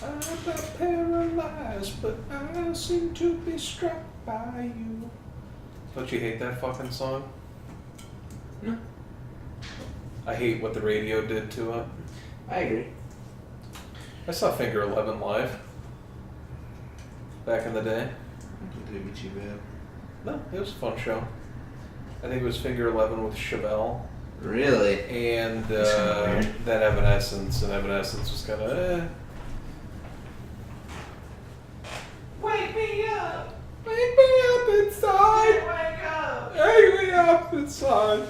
I'm not paralyzed, but I seem to be struck by you. Don't you hate that fucking song? No. I hate what the radio did to it. I agree. I saw Finger 11 live. Back in the day. It didn't be too bad. No, it was a fun show. I think it was Finger 11 with Chevelle. Really? And that Evanescence. And Evanescence was kind of Wake me up! Wake me up inside! Wake up! Wake me up inside!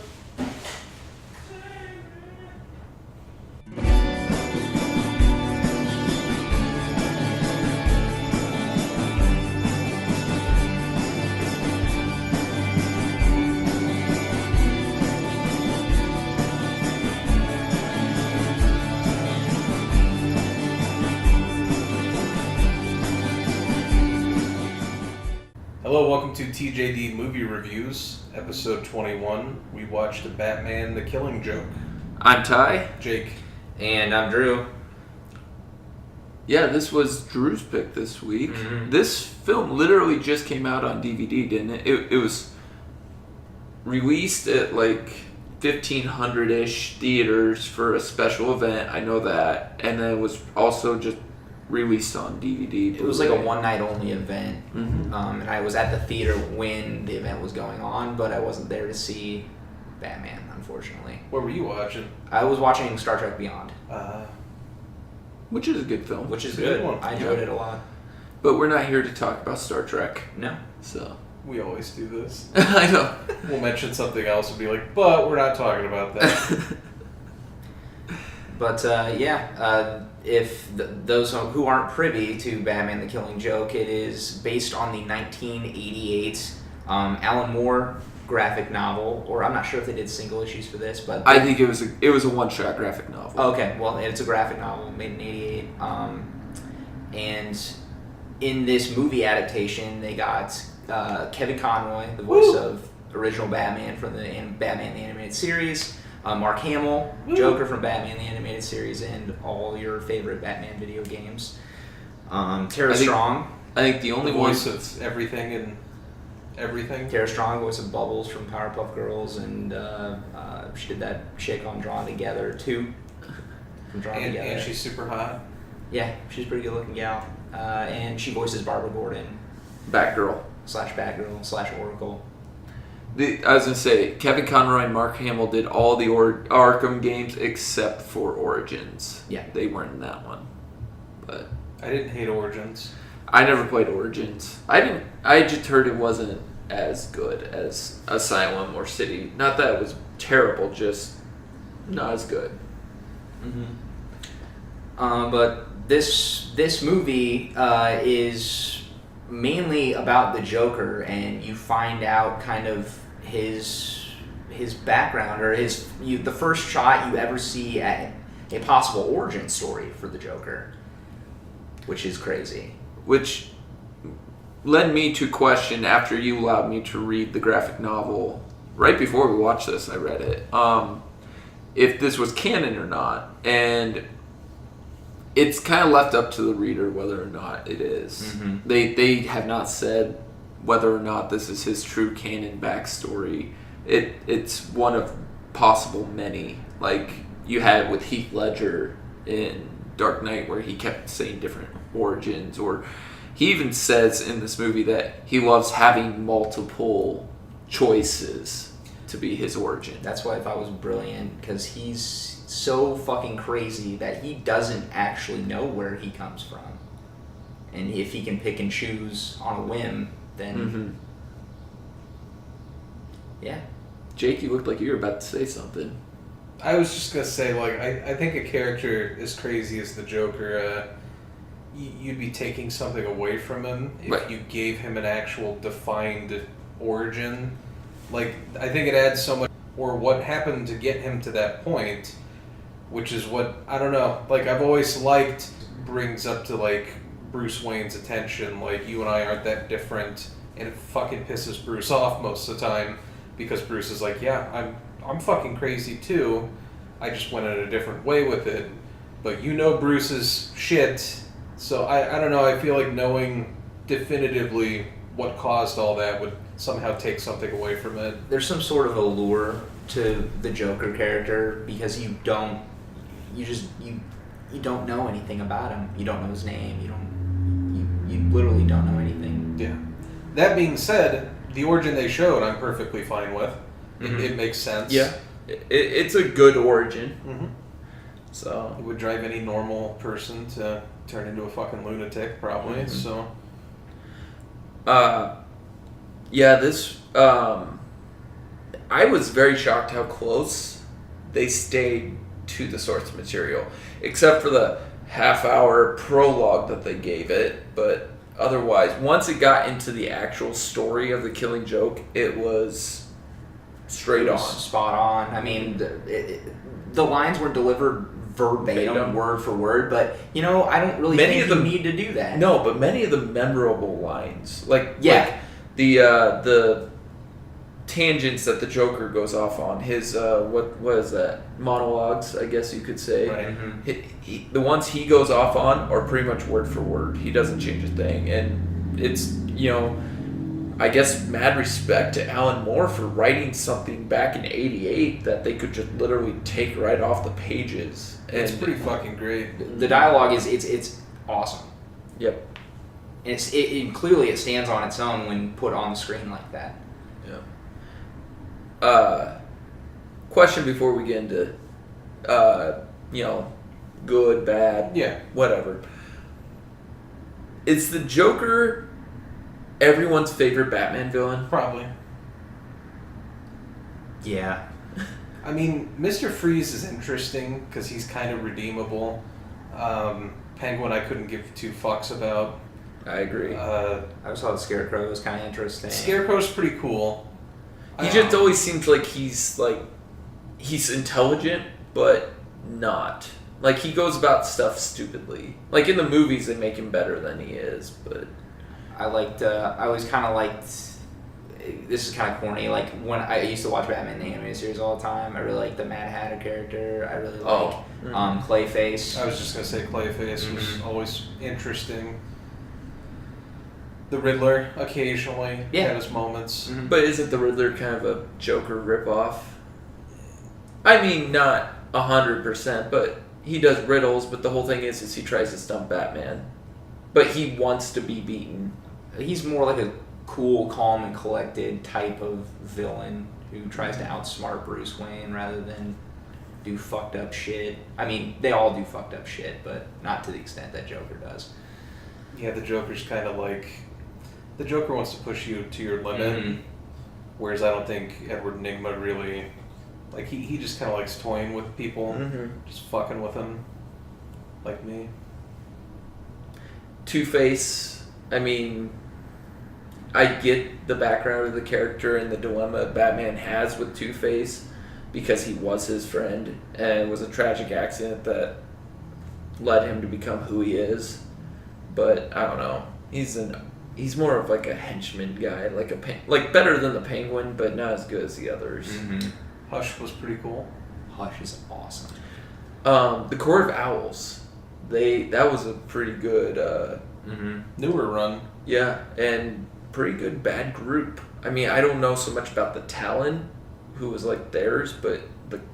Hello, welcome to TJD Movie Reviews, episode 21. We watched Batman the Killing Joke. I'm Ty. Jake. And I'm Drew. Yeah, this was Drew's pick this week. Mm-hmm. This film literally just came out on DVD, didn't it? It was released at like 1,500-ish theaters for a special event, I know that. And then it was also just released on DVD. It was like a one-night only event. Mm-hmm. And I was at the theater when the event was going on, but I wasn't there to see Batman, unfortunately. What were you watching? I was watching Star Trek Beyond. Which is a good film. Which is It's a good good. one. I enjoyed it a lot. But we're not here to talk about Star Trek. No. So. We always do this. I know. We'll mention something else and be like, but we're not talking about that. But if those who aren't privy to Batman the Killing Joke, it is based on the 1988 Alan Moore graphic novel, or I'm not sure if they did single issues for this, but I think it was a one-shot graphic novel. Okay, well, it's a graphic novel made in '88, and in this movie adaptation, they got Kevin Conroy, the voice of original Batman from the Batman the Animated Series. Mark Hamill, Joker from Batman the Animated Series, and all your favorite Batman video games. Tara Strong. I think the only voice one of everything and everything. Tara Strong, voice of Bubbles from Powerpuff Girls, and she did that chick on Drawn Together too. From Drawn Together. And she's super hot. Yeah, she's a pretty good looking gal. And she voices Barbara Gordon. Batgirl. /Batgirl /Oracle. I was going to say, Kevin Conroy and Mark Hamill did all the Arkham games except for Origins. Yeah. They weren't in that one. But I didn't hate Origins. I never played Origins. I just heard it wasn't as good as Asylum or City. Not that it was terrible, just not as good. Mm-hmm. But this movie is mainly about the Joker, and you find out kind of his background, or the first shot you ever see at a possible origin story for the Joker, which is crazy. Which led me to question, after you allowed me to read the graphic novel, right before we watched this, I read it, if this was canon or not. And it's kind of left up to the reader whether or not it is. Mm-hmm. They have not said whether or not this is his true canon backstory. It's one of possible many. Like you had with Heath Ledger in Dark Knight, where he kept saying different origins, or he even says in this movie that he loves having multiple choices to be his origin. That's what I thought was brilliant, because he's so fucking crazy that he doesn't actually know where he comes from. And if he can pick and choose on a whim, then... Mm-hmm. Yeah. Jake, you looked like you were about to say something. I was just going to say, like, I think a character as crazy as the Joker, you'd be taking something away from him if you gave him an actual defined origin. Like, I think it adds so much, or what happened to get him to that point, which is what, I don't know, like, I've always liked, brings up to, like, Bruce Wayne's attention, like, you and I aren't that different, and it fucking pisses Bruce off most of the time, because Bruce is like, yeah, I'm fucking crazy too, I just went in a different way with it, but you know Bruce's shit, So I don't know. I feel like knowing definitively what caused all that would somehow take something away from it. There's some sort of allure to the Joker character because you don't know anything about him. You don't know his name. You literally don't know anything. Yeah. That being said, the origin they showed, I'm perfectly fine with. Mm-hmm. It makes sense. Yeah, it's a good origin. Mm-hmm. So It would drive any normal person to turn into a fucking lunatic, probably. Mhm. So. yeah, this I was very shocked how close they stayed to the source material, except for the half-hour prologue that they gave it. But otherwise, once it got into the actual story of the Killing Joke, it was straight It on. was spot on. I mean, the lines were delivered verbatim, word for word, but I don't really think you need to do that. No, but many of the memorable lines, like the tangents that the Joker goes off on, his what is that, monologues, I guess you could say. Right. Mm-hmm. The ones he goes off on are pretty much word for word. He doesn't change a thing, and it's I guess mad respect to Alan Moore for writing something back in '88 that they could just literally take right off the pages. It's pretty fucking great. The dialogue is it's awesome. Yep. And clearly it stands on its own when put on the screen like that. Yeah. Question before we get into good, bad, whatever. Is the Joker everyone's favorite Batman villain? Probably. Yeah. I mean, Mr. Freeze is interesting because he's kind of redeemable. Penguin I couldn't give two fucks about. I agree. I just thought the Scarecrow was kind of interesting. Scarecrow's pretty cool. He just always seems like he's intelligent, but not. Like, he goes about stuff stupidly. Like, in the movies, they make him better than he is, but... I always kind of liked, this is kind of corny, like, when I used to watch Batman the animated series all the time, I really liked the Mad Hatter character. I really like Clayface. I was just going to say Clayface was always interesting. The Riddler, occasionally, had his moments. Mm-hmm. But isn't the Riddler kind of a Joker ripoff? I mean, not 100%, but he does riddles, but the whole thing is he tries to stump Batman. But he wants to be beaten. He's more like a cool, calm, and collected type of villain who tries to outsmart Bruce Wayne rather than do fucked up shit. I mean, they all do fucked up shit, but not to the extent that Joker does. Yeah, the Joker's kind of like... The Joker wants to push you to your limit, whereas I don't think Edward Nygma really... Like, he just kind of likes toying with people, just fucking with them, like me. Two-Face, I mean, I get the background of the character and the dilemma Batman has with Two-Face because he was his friend and it was a tragic accident that led him to become who he is. But I don't know. He's more of like a henchman guy, like better than the Penguin, but not as good as the others. Mm-hmm. Hush was pretty cool. Hush is awesome. The Court of Owls. That was a pretty good Newer run. Yeah, and pretty good bad group. I mean, I don't know so much about the Talon, who was like theirs, but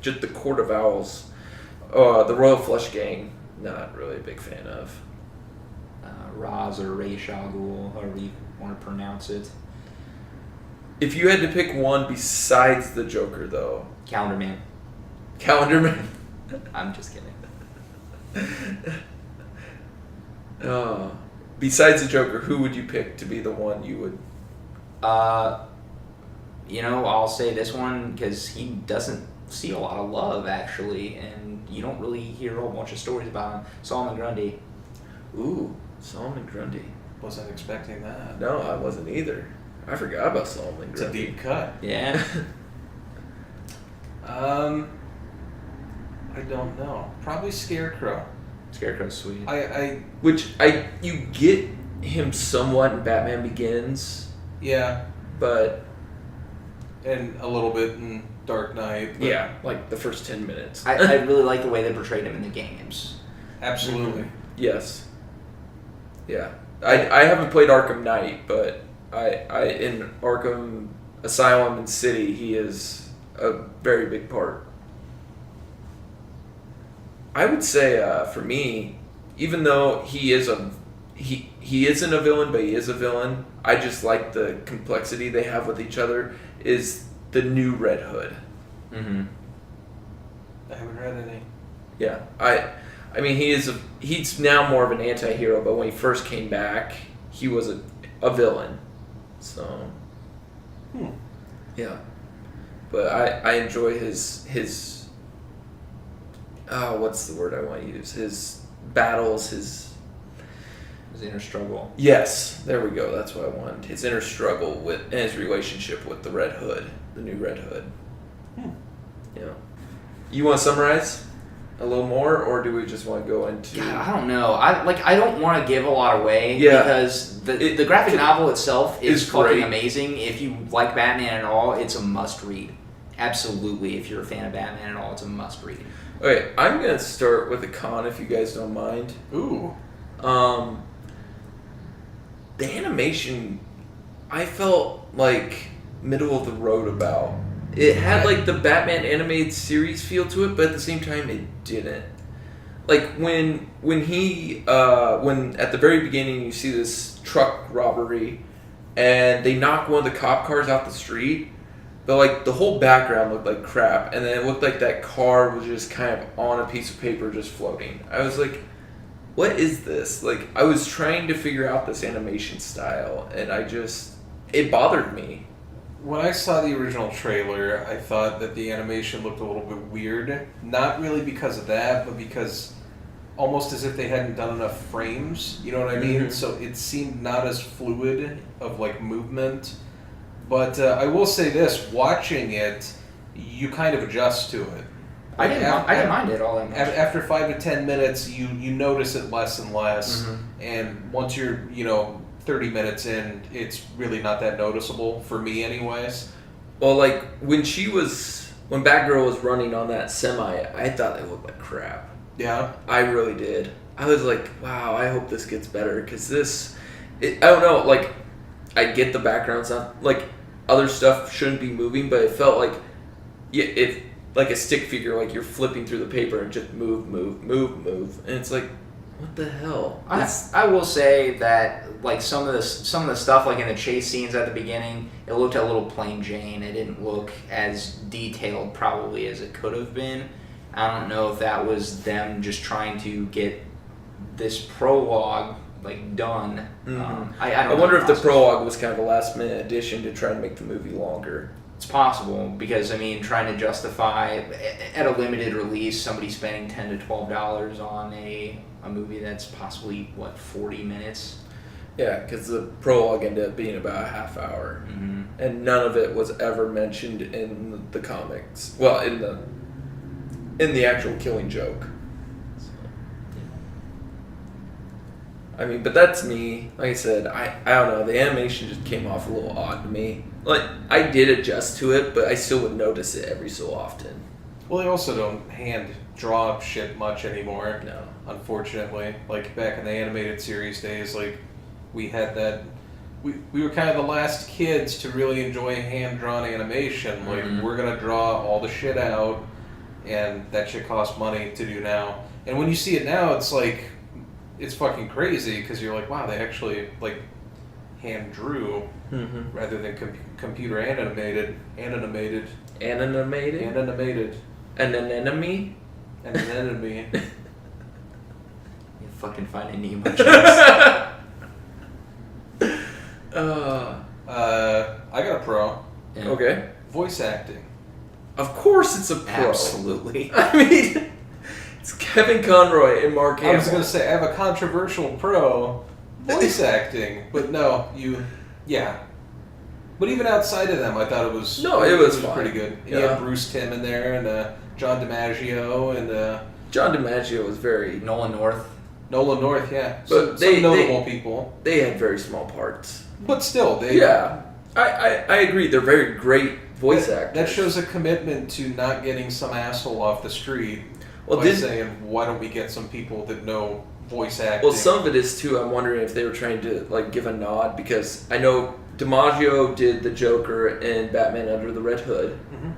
just the Court of Owls, the Royal Flush Gang, not really a big fan of. Raz or Ra's al Ghul, however you want to pronounce it. If you had to pick one besides the Joker, though, Calendar Man. Calendar Man. I'm just kidding. Besides the Joker, who would you pick to be the one you would? I'll say this one because he doesn't see a lot of love actually, and you don't really hear a whole bunch of stories about him. Solomon Grundy. Ooh, Solomon Grundy. Wasn't expecting that. No, I wasn't either. I forgot about Solomon It's a Grundy. deep cut. Yeah. I don't know. Probably Scarecrow. Scarecrow's sweet. You get him somewhat in Batman Begins. Yeah. But... And a little bit in Dark Knight. But yeah, like the first 10 minutes. I really like the way they portrayed him in the games. Absolutely. Yes. Yeah. I haven't played Arkham Knight, but I in Arkham Asylum and City, he is a very big part. I would say for me, even though he isn't a villain, but he is a villain, I just like the complexity they have with each other, is the new Red Hood. Mm-hmm. I haven't read any. Yeah. I mean, he's now more of an anti-hero, but when he first came back, he was a villain. So, yeah. But I enjoy his what's the word I want to use? His battles, his inner struggle. Yes, there we go. That's what I wanted. His inner struggle and his relationship with the Red Hood, the new Red Hood. Yeah. You want to summarize a little more, or do we just want to go into? God, I don't know. I don't want to give a lot away because the graphic novel itself is fucking great. amazing. If you like Batman at all, it's a must read. Absolutely, if you're a fan of Batman at all, it's a must read. Okay, I'm gonna start with a con if you guys don't mind. Ooh. The animation, I felt like middle of the road about. It had like the Batman animated series feel to it, but at the same time it didn't. Like when at the very beginning you see this truck robbery and they knock one of the cop cars out the street, but like the whole background looked like crap, and then it looked like that car was just kind of on a piece of paper just floating. I was like, what is this? Like, I was trying to figure out this animation style, and it bothered me. When I saw the original trailer, I thought that the animation looked a little bit weird. Not really because of that, but because almost as if they hadn't done enough frames. You know what I mean? Mm-hmm. So it seemed not as fluid of like movement. But I will say this: watching it, you kind of adjust to it. I didn't mind it all that much. After 5 to 10 minutes, you notice it less and less, and once you're 30 minutes in, it's really not that noticeable for me, anyways. Well, like when Batgirl was running on that semi, I thought it looked like crap. Yeah, I really did. I was like, wow, I hope this gets better because I don't know, like I get the background stuff, like other stuff shouldn't be moving, but it felt like it like a stick figure, like you're flipping through the paper and just move, and it's like, what the hell? I will say that like some of the stuff like in the chase scenes at the beginning, it looked a little plain Jane. It didn't look as detailed probably as it could have been. I don't know if that was them just trying to get this prologue like done. I wonder if the prologue was kind of a last minute addition to try and make the movie longer. It's possible because I mean, trying to justify at a limited release somebody spending $10 to $12 on a movie that's possibly 40 minutes. Yeah, because the prologue ended up being about a half hour, and none of it was ever mentioned in the comics. Well, in the actual Killing Joke. So, I mean, but that's me. Like I said, I don't know. The animation just came off a little odd to me. Like, I did adjust to it, but I still would notice it every so often. Well, they also don't hand draw shit much anymore. No. Unfortunately. Like, back in the animated series days, like, we had that... We were kind of the last kids to really enjoy hand-drawn animation. Like, we're going to draw all the shit out, and that shit costs money to do now. And when you see it now, it's like... It's fucking crazy, because you're like, wow, they actually, like... hand drew rather than computer animated. An enemy? You fucking find a Nemo. I got a pro. Yeah. Okay. Voice acting. Of course it's a pro. Absolutely. I mean, it's Kevin Conroy and Mark Hamill. I was going to say, I have a controversial pro. Voice acting. But no, yeah. But even outside of them, I thought it was... No, it was fine. Pretty good. Yeah. You had Bruce Timm in there, and John DiMaggio, and... John DiMaggio was very... Nolan North, yeah. But some notable people. They had very small parts. But still, they... Yeah. I agree. They're very great voice actors. That shows a commitment to not getting some asshole off the street saying, why don't we get some people that know voice acting. Well, some of it is too. I'm wondering if they were trying to like give a nod, because I know DiMaggio did the Joker in Batman Under the Red Hood. Mhm.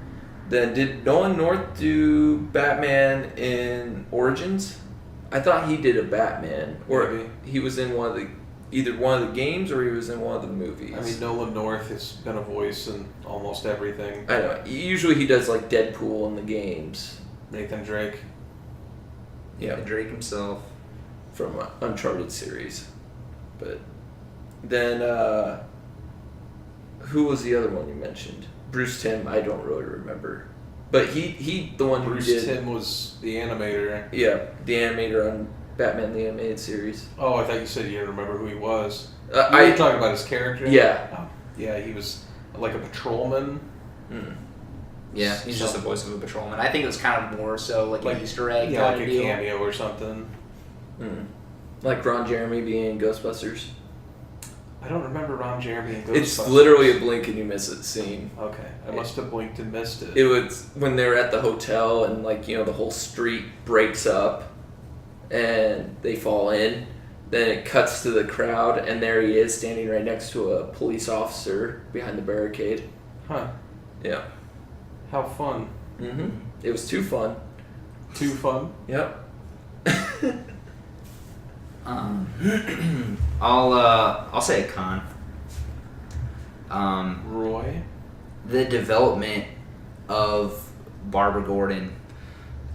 Then did Nolan North do Batman in Origins? I thought he did a Batman, or Maybe. he was in either one of the games or he was in one of the movies. I mean, Nolan North has been a voice in almost everything. I know. Usually he does like Deadpool in the games. Nathan Drake. Yeah, Drake himself. from Uncharted series. But then, who was the other one you mentioned? Bruce Timm. I don't really remember. But he the one Bruce who did. Timm was the animator. Yeah, the animator on Batman the Animated Series. Oh, I thought you said you didn't remember who he was. I You were talking about his character? Yeah. Oh, yeah, he was like a patrolman. Mm. Yeah, he's just the voice of a patrolman. I think it was kind of more so like an Easter egg Yeah, kind like of a deal. cameo or something. Mm. Like Ron Jeremy being in Ghostbusters. I don't remember Ron Jeremy in Ghostbusters. It's literally a blink and you miss it scene. Okay, I must have blinked and missed it. It was when they were at the hotel and the whole street breaks up and they fall in. Then it cuts to the crowd and there he is standing right next to a police officer behind the barricade. Huh. Yeah. How fun. Mm-hmm. It was too fun. Too fun? Yep. I'll say a con. Roy? The development of Barbara Gordon.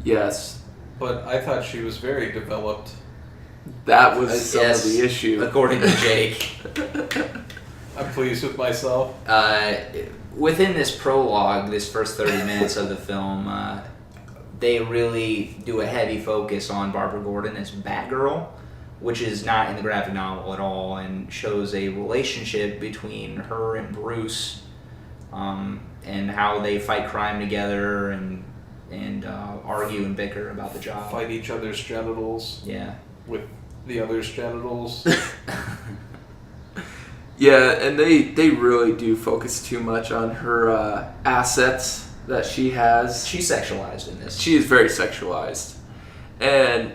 Yes. But I thought she was very developed. That was some Yes, of the issue. according to Jake. I'm pleased with myself. Within this prologue, this first 30 minutes of the film, they really do a heavy focus on Barbara Gordon as Batgirl, which is not in the graphic novel at all, and shows a relationship between her and Bruce, and how they fight crime together and argue and bicker about the job. Fight each other's genitals Yeah. with the other's genitals. Yeah, and they really do focus too much on her assets that she has. She's sexualized in this. She is very sexualized. And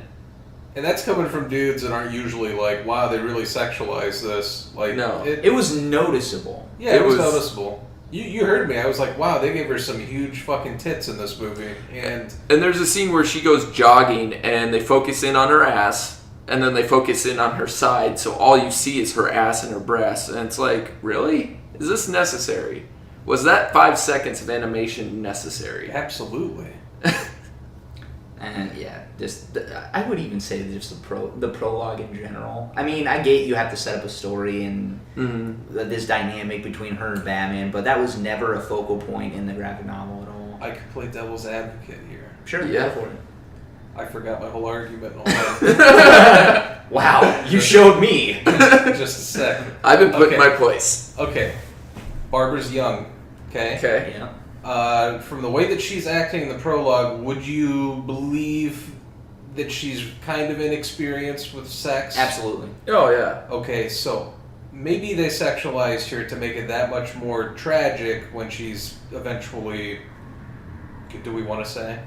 that's coming from dudes that aren't usually like, wow, they really sexualize this. Like, No. It was noticeable. Yeah, it was noticeable. You heard me. I was like, wow, they gave her some huge fucking tits in this movie. And there's a scene where she goes jogging and they focus in on her ass and then they focus in on her side, so all you see is her ass and her breasts. And it's like, really? Is this necessary? Was that 5 seconds of animation necessary? absolutely. And yeah, I would even say just the prologue in general. I mean, I get you have to set up a story and this dynamic between her and Batman, but that was never a focal point in the graphic novel at all. I could play devil's advocate here. Sure, Yeah. go for it. I forgot my whole argument. Wow, you showed me. Just a second. I've been put in Okay. my place. Okay. Barbara's young. Okay. Okay. Yeah. From the way that she's acting in the prologue, would you believe that she's kind of inexperienced with sex? Absolutely. Oh, yeah. Okay, so maybe they sexualized her to make it that much more tragic when she's eventually. Do we want to say?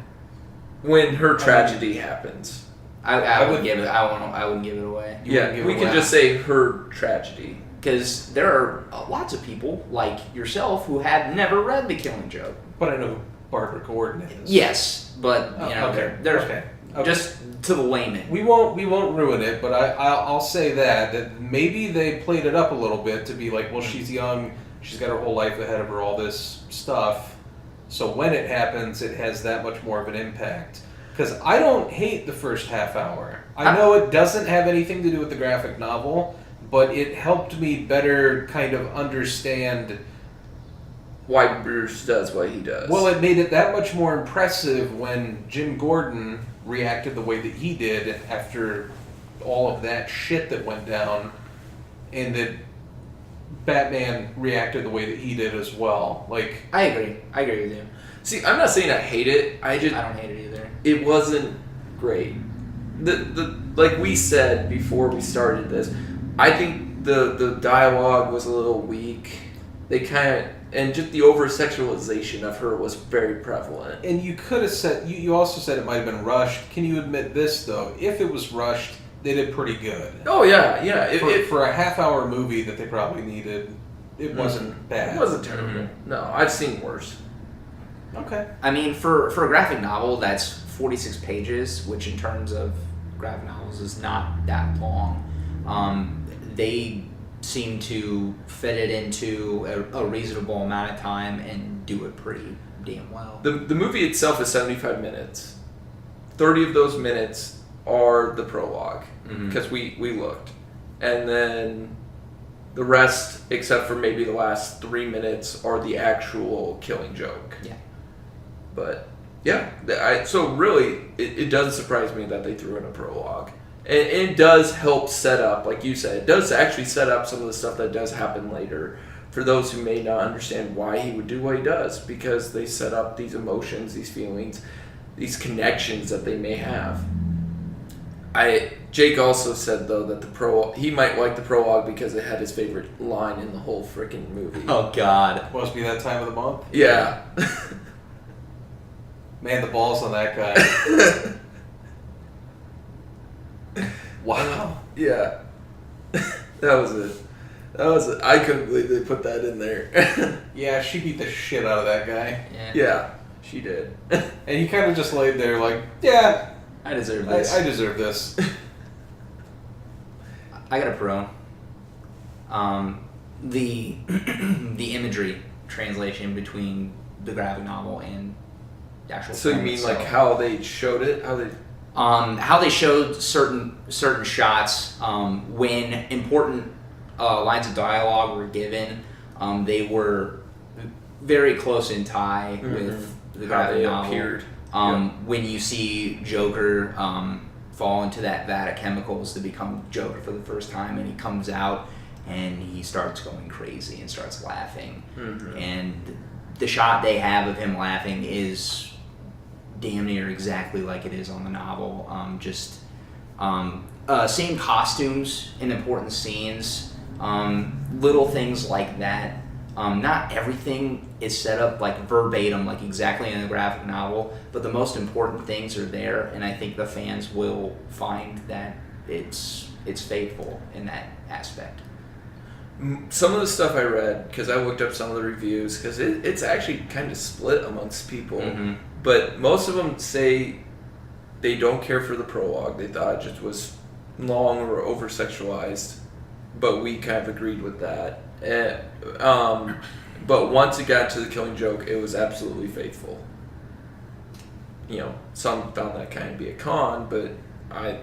When her tragedy happens. I wouldn't give it. I wouldn't give it away. You wouldn't Yeah, give we it can away. just say her tragedy. Because there are lots of people like yourself who have never read The Killing Joke. But I know who Barbara Gordon is. Yes, but you know, okay. there's Okay. just to the layman. We won't ruin it, but I'll say that maybe they played it up a little bit to be like, well, she's young, she's got her whole life ahead of her, all this stuff. So when it happens, it has that much more of an impact. Because I don't hate the first half hour. I know it doesn't have anything to do with the graphic novel, but it helped me better kind of understand Why Bruce does what he does. Well, it made it that much more impressive when Jim Gordon reacted the way that he did after all of that shit that went down, and that Batman reacted the way that he did as well. Like, I agree with you. See, I'm not saying I hate it. I I don't hate it either. It wasn't great. The like we said before we started this, I think the dialogue was a little weak. They kind of, and just the over sexualization of her was very prevalent. and you could have said, you also said it might have been rushed. Can you admit this though? If it was rushed, they did pretty good. Oh yeah. For a half-hour movie that they probably needed, it wasn't bad. It wasn't terrible. No, I've seen worse. Okay. I mean, for a graphic novel, that's 46 pages, which in terms of graphic novels is not that long. They seem to fit it into a reasonable amount of time and do it pretty damn well. The movie itself is 75 minutes. 30 of those minutes are the prologue, because we looked. And then the rest, except for maybe the last 3 minutes, are the actual Killing Joke. Yeah. But, yeah. So really, it does surprise me that they threw in a prologue. And it does help set up, like you said, it does actually set up some of the stuff that does happen later for those who may not understand why he would do what he does, because they set up these emotions, these feelings, these connections that they may have. Jake also said, though, that he might like the prologue because it had his favorite line in the whole freaking movie. Oh, God. Must be that time of the month? Yeah. Man, the balls on that guy. Wow. Yeah. That was it. I couldn't believe they put that in there. Yeah, she beat the shit out of that guy. Yeah, she did. And he kind of just laid there like, yeah, I deserve this. I deserve this. I got a pro. The imagery translation between the graphic novel and the actual So you film mean itself. like how they showed it? How they showed certain shots when important lines of dialogue were given. They were very close in tie with the graphic novel. Appeared. When you see Joker fall into that vat of chemicals to become Joker for the first time, and he comes out and he starts going crazy and starts laughing, and the shot they have of him laughing is damn near exactly like it is on the novel. Same costumes in important scenes, little things like that. Not everything is set up like verbatim, like exactly in the graphic novel, but the most important things are there, and I think the fans will find that it's faithful in that aspect. Some of the stuff I read, because I looked up some of the reviews, because it's actually kind of split amongst people, but most of them say they don't care for the prologue. They thought it just was long or over-sexualized, but we kind of agreed with that. But once it got to the Killing Joke, it was absolutely faithful. Some found that kind of be a con, but I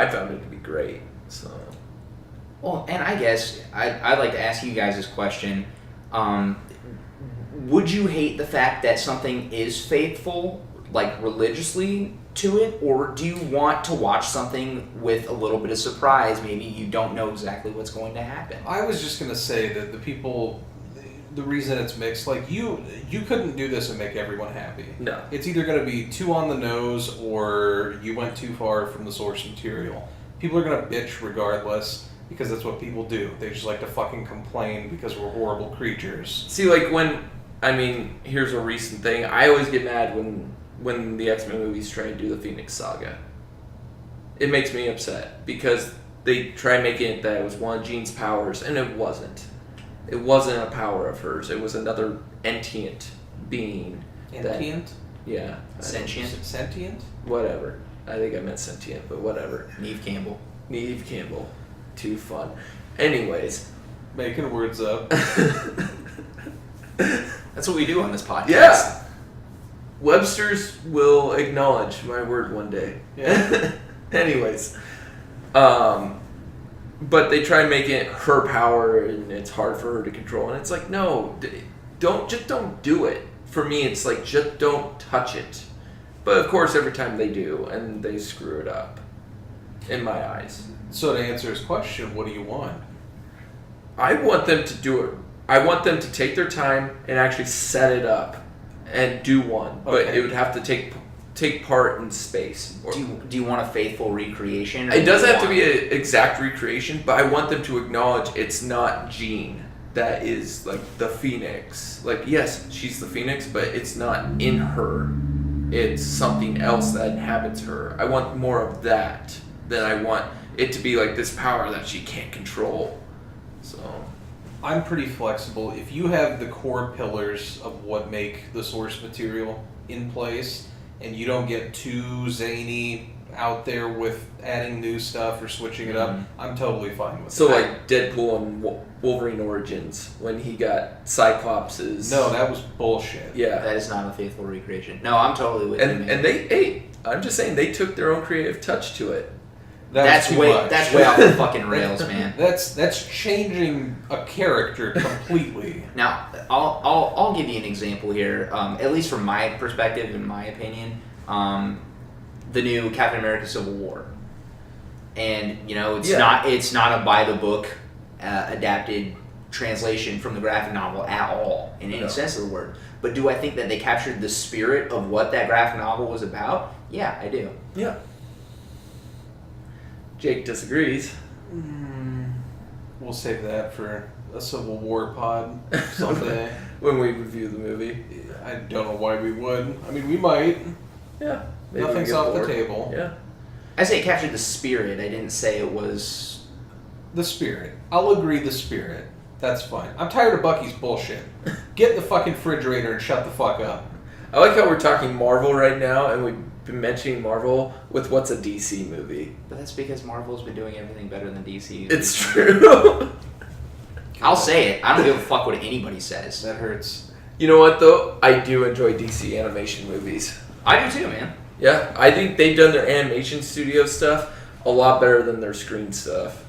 found it to be great. So. Well, and I guess I'd like to ask you guys this question. Would you hate the fact that something is faithful, like religiously, to it, or do you want to watch something with a little bit of surprise? Maybe you don't know exactly what's going to happen. I was just going to say that the reason it's mixed, like you couldn't do this and make everyone happy. No. It's either going to be too on the nose or you went too far from the source material. People are going to bitch regardless because that's what people do. They just like to fucking complain because we're horrible creatures. See, like here's a recent thing. I always get mad when the X-Men movies try to do the Phoenix Saga. It makes me upset because they try making it that it was one of Jean's powers, and it wasn't. It wasn't a power of hers. It was another entient being. Entient? Yeah. Sentient? Sentient? Whatever. I think I meant sentient, but whatever. Neve Campbell. Too fun. Anyways. Making words up. That's what we do on this podcast. Yeah. Webster's will acknowledge my word one day. Yeah. Anyways. But they try making it her power, and it's hard for her to control. And it's like, no, don't do it. For me, it's like, just don't touch it. But of course, every time they do, and they screw it up. In my eyes. So to answer his question, what do you want? I want them to do it. I want them to take their time and actually set it up and do one. But it would have to take part in space. Do you want a faithful recreation? It doesn't have to be an exact recreation, but I want them to acknowledge it's not Jean that is like the Phoenix. Like, yes, she's the Phoenix, but it's not in her. It's something else that inhabits her. I want more of that than I want. it to be like this power that she can't control. So I'm pretty flexible. If you have the core pillars of what make the source material in place, and you don't get too zany out there with adding new stuff or switching it up, I'm totally fine with it. So like Deadpool and Wolverine Origins, when he got Cyclops's... No, that was bullshit. Yeah. That is not a faithful recreation. No, I'm totally with you, man. And they, I'm just saying, they took their own creative touch to it. That's way off the fucking rails, man. That's changing a character completely. Now, I'll give you an example here, at least from my perspective, in my opinion. The new Captain America: Civil War, and it's not a by the book adapted translation from the graphic novel at all in any sense of the word. But do I think that they captured the spirit of what that graphic novel was about? Yeah, I do. Yeah. Jake disagrees. We'll save that for a Civil War pod someday. When we review the movie. I don't know why we would. I mean, we might. Yeah. Maybe Nothing's off the table. Yeah. I say it captured the spirit. I didn't say it was... The spirit. I'll agree the spirit. That's fine. I'm tired of Bucky's bullshit. Get in the fucking refrigerator and shut the fuck up. I like how we're talking Marvel right now, and we've been mentioning Marvel with what's a DC movie. But that's because Marvel's been doing everything better than DC. It's true. I'll say it. I don't give a fuck what anybody says. That hurts. You know what, though? I do enjoy DC animation movies. I do too, man. Yeah, I think they've done their animation studio stuff a lot better than their screen stuff.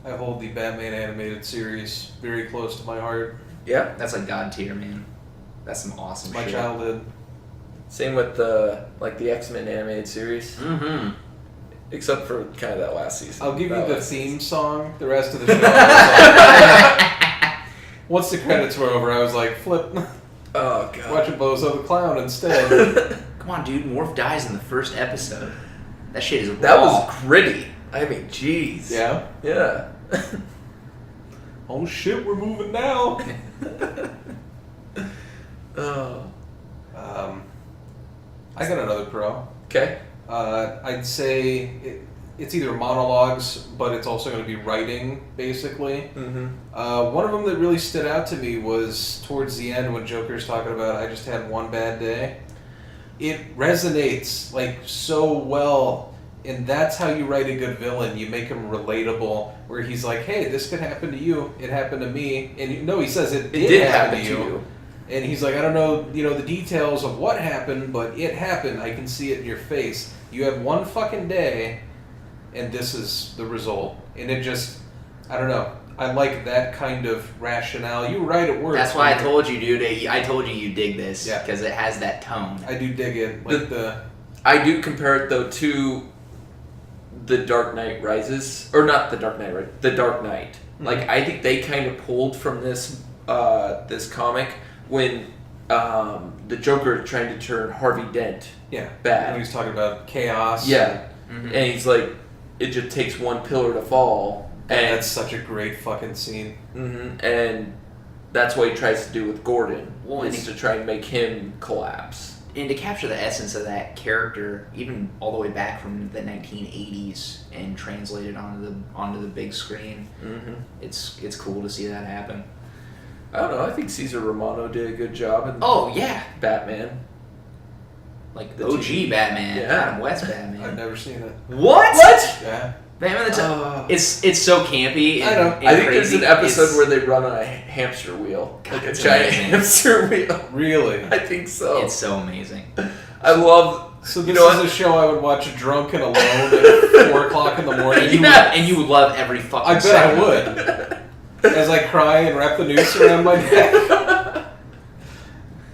I hold the Batman animated series very close to my heart. Yeah. That's like God tier, man. That's some awesome My shit. childhood. Same with the X-Men animated series. Mm-hmm. Except for kind of that last season. I'll give you That the last theme song. The rest of the show. I was like, once the credits were over, I was like, flip. Oh, God. Watch it Bozo the Clown instead. Come on, dude. Morph dies in the first episode. That shit is raw. That was gritty. I mean, jeez. Yeah? Yeah. Oh shit, we're moving now. Oh. I got another pro. Okay. I'd say it's either monologues, but it's also going to be writing, basically. Mm-hmm. One of them that really stood out to me was towards the end when Joker's talking about, I just had one bad day. It resonates, like, so well, and that's how you write a good villain. You make him relatable, where he's like, hey, this could happen to you, it happened to me, and he says it did happen to you. And he's like, I don't know, the details of what happened, but it happened. I can see it in your face. You had one fucking day, and this is the result. And it just, I don't know. I like that kind of rationale. You were right, it works. That's why I told you, dude. I told you dig this. Yeah. Because it has that tone. I do dig it. Like I do compare it, though, to The Dark Knight Rises. Or not The Dark Knight, right? The Dark Knight. Mm-hmm. Like, I think they kind of pulled from this comic when the Joker tried to turn Harvey Dent bad. When he's talking about chaos. Yeah. Mm-hmm. And he's like, it just takes one pillar to fall. And that's such a great fucking scene. Mm-hmm. And that's what he tries to do with Gordon. Well, is to try and make him collapse. And to capture the essence of that character, even all the way back from the 1980s, and translate it onto the big screen, it's cool to see that happen. I don't know. I think Cesar Romano did a good job in Batman. Like the OG Batman, Adam West Batman. I've never seen it. What? Yeah. Batman, it's so campy. And, I know. I think there's an episode where they run on a hamster wheel, God, like a it's giant amazing. hamster wheel. Really? I think so. It's so amazing. I love. So this is a show I would watch drunk and alone at 4 o'clock in the morning. And you would love every fucking. I bet second. I would. As I cry and wrap the noose around my neck.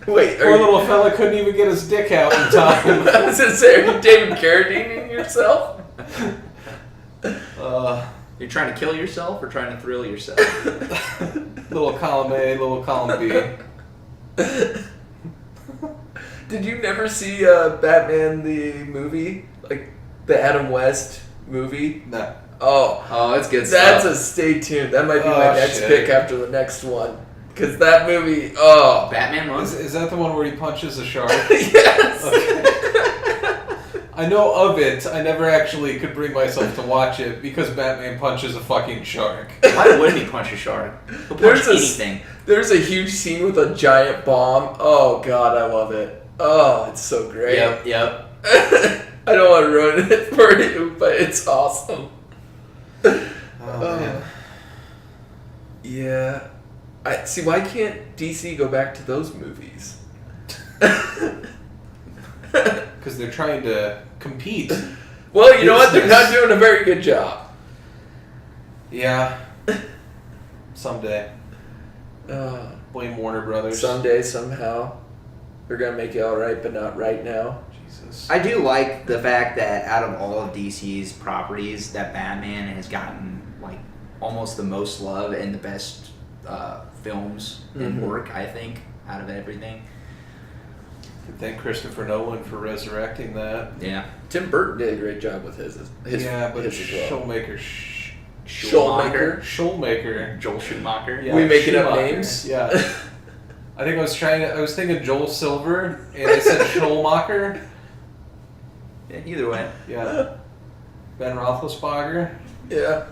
Wait, Poor little fella couldn't even get his dick out in time. I was gonna say, are you David Carradine yourself? You're trying to kill yourself or trying to thrill yourself? Little column A, little column B. Did you never see Batman the movie? Like, the Adam West movie? No. Oh, that's good that's stuff. a stay tuned. That might be my next pick after the next one. Because that movie, Batman one? Is that the one where he punches a shark? Yes! Okay. I know of it. I never actually could bring myself to watch it because Batman punches a fucking shark. Why wouldn't he punch a shark? He'll punch anything. There's a huge scene with a giant bomb. Oh god, I love it. Oh, it's so great. Yep. I don't want to ruin it for you, but it's awesome. Oh, man. Yeah. I see. Why can't DC go back to those movies? Because they're trying to compete. Well, you know what? They're not doing a very good job. Yeah. Someday. Blame Warner Brothers. Someday, somehow, they're gonna make it all right, but not right now. Jesus. I do like the fact that out of all of DC's properties, that Batman has gotten like almost the most love and the best films and work. I think out of everything. Thank Christopher Nolan for resurrecting that. Yeah. Tim Burton did a great job with his Yeah, but his as well. Schulmaker. Joel Schumacher. Yeah, we making up Schumacher. names? Yeah. I think I was thinking Joel Silver, and I said Schulmacher. Yeah, either way. Yeah. Ben Roethlisberger. Yeah.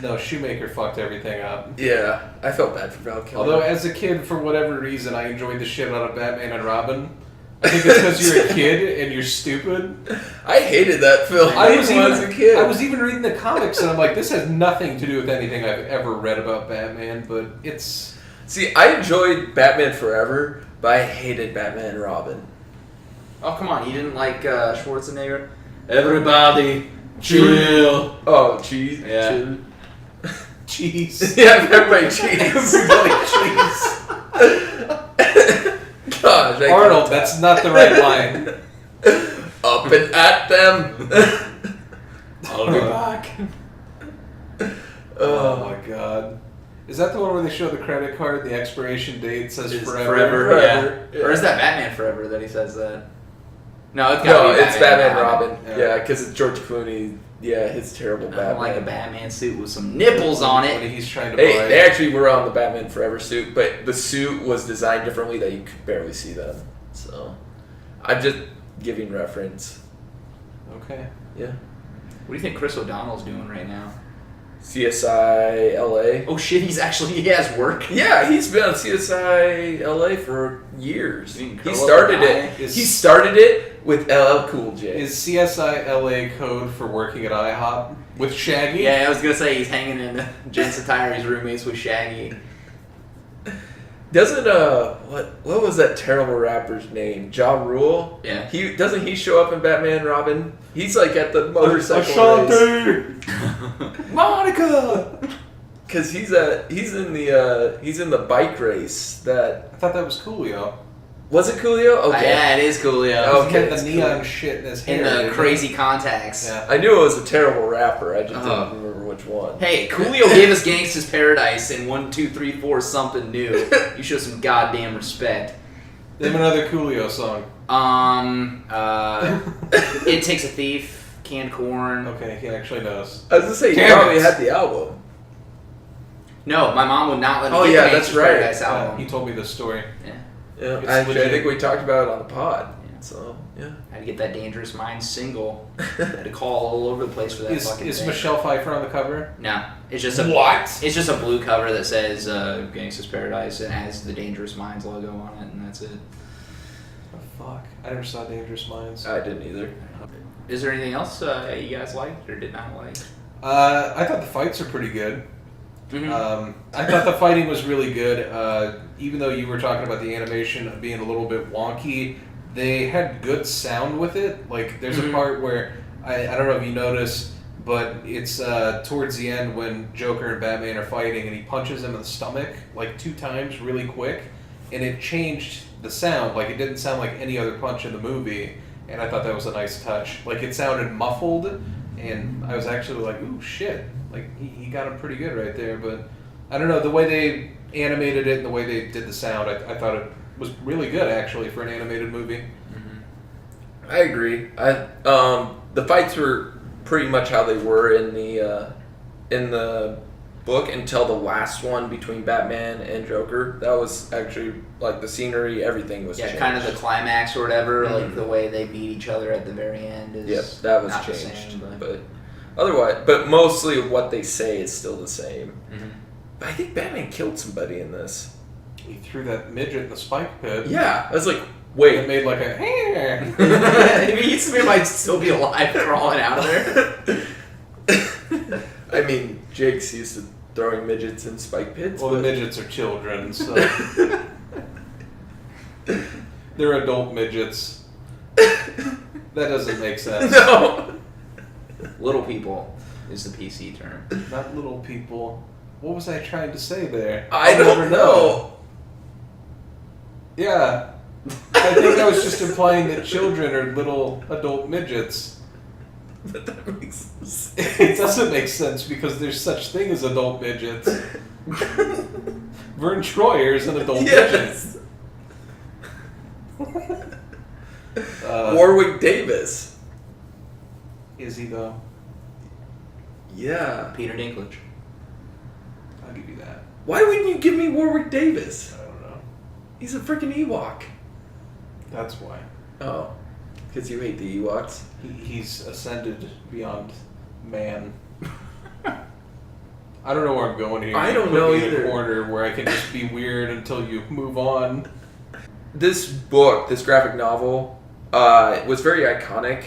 No, Shoemaker fucked everything up. Yeah, I felt bad for Val Kilmer. Although, as a kid, for whatever reason, I enjoyed the shit out of Batman and Robin. I think it's because you're a kid and you're stupid. I hated that film. I was a kid. I was even reading the comics, and I'm like, this has nothing to do with anything I've ever read about Batman, but it's... See, I enjoyed Batman Forever, but I hated Batman and Robin. Oh, come on. You didn't like Schwarzenegger? Everybody, chill. Oh, cheese. Yeah. Chill. Cheese. Yeah, everybody cheese. Everybody cheese. Gosh, Arnold, that's not the right line. Up and at them. I'll be back. Oh my god. Is that the one where they show the credit card, the expiration date says It's forever? Forever, Yeah. Or is that Batman Forever that he says that? No, it's No, gotta be it's Batman and Robin. Yeah. Yeah, because it's George Clooney. Yeah, his terrible I Batman. don't like a Batman suit with some nipples on When it. he's trying to They buy... actually were on the Batman Forever suit, but the suit was designed differently that you could barely see them. So, I'm just giving reference. Okay. Yeah. What do you think Chris O'Donnell's doing right now? CSI LA. Oh shit, he has work. Yeah, he's been on CSI LA for years. You mean He curl started up and it. die? Is- He started it with LL Cool J. Is CSI LA code for working at IHOP with Shaggy? Yeah, I was gonna say he's hanging in Jensen Tyree's roommates with Shaggy. Doesn't what was that terrible rapper's name? Ja Rule? Yeah. He show up in Batman and Robin? He's like at the motorcycle race. Monica! Cause he's in the bike race that I thought that was Coolio. was it Coolio? Okay. Yeah, it is Coolio. Oh, He had the it's neon cool. shit in his In hair. the didn't crazy he? contacts. Yeah. I knew it was a terrible rapper. I just Uh-huh. didn't remember which one. Hey, Coolio gave us Gangsta's Paradise in 1, 2, 3, 4 something new. You show some goddamn respect. Name another Coolio song. It Takes a Thief, Canned Corn. Okay, he actually knows. I was gonna say you Damn probably it. had the album. No, my mom would not let me Oh, get yeah, the that's Gangsta's right. Paradise Yeah, album. he told me this story. Yeah. Yeah, It's actually, I legit. think we talked about it on the pod. Yeah. So yeah. Had to get that Dangerous Minds single. Had to call all over the place for that fucking Is thing. Michelle Pfeiffer on the cover? No, it's just a What? It's just a blue cover that says Gangsta's Paradise and has the Dangerous Minds logo on it, and that's it. Oh, fuck. I never saw Dangerous Minds. I didn't either. Is there anything else you guys liked or did not like? I thought the fights are pretty good. I thought the fighting was really good. Even though you were talking about the animation being a little bit wonky, they had good sound with it. Like, there's a part where, I don't know if you noticed, but it's towards the end when Joker and Batman are fighting and he punches him in the stomach like 2 times really quick, and it changed the sound. Like, it didn't sound like any other punch in the movie, and I thought that was a nice touch. Like, it sounded muffled, and I was actually like, ooh, shit. Like, he got him pretty good right there, but I don't know, the way they animated it and the way they did the sound, I thought it was really good, actually, for an animated movie. I agree. The fights were pretty much how they were in the book until the last one between Batman and Joker. That was actually, like, the scenery, everything was changed. kind of the climax or whatever, like the way they beat each other at the very end is that was not changed. the same, but otherwise, but mostly what they say is still the same. Mm-hmm. But I think Batman killed somebody in this. He threw that midget in the spike pit. Yeah, I was like, wait. It made like a hair. I mean, he might still be alive crawling out of there. I mean, Jake's used to throwing midgets in spike pits. Well, the midgets are children, so they're adult midgets. That doesn't make sense. No. Little people is the PC term. Not little people. What was I trying to say there? I I'll don't never know. Yeah. I think I was just implying that children are little adult midgets. But that makes sense. It doesn't make sense because there's such thing as adult midgets. Vern Troyer is an adult Yes. midget. Warwick Davis. Is he though? Yeah. Peter Dinklage. I'll give you that. Why wouldn't you give me Warwick Davis? I don't know. He's a freaking Ewok. That's why. Oh. Because you hate the Ewoks? He's ascended beyond man. I don't know where I'm going here. I You don't put know me in either. a corner where I can just be weird until you move on. This book, this graphic novel, was very iconic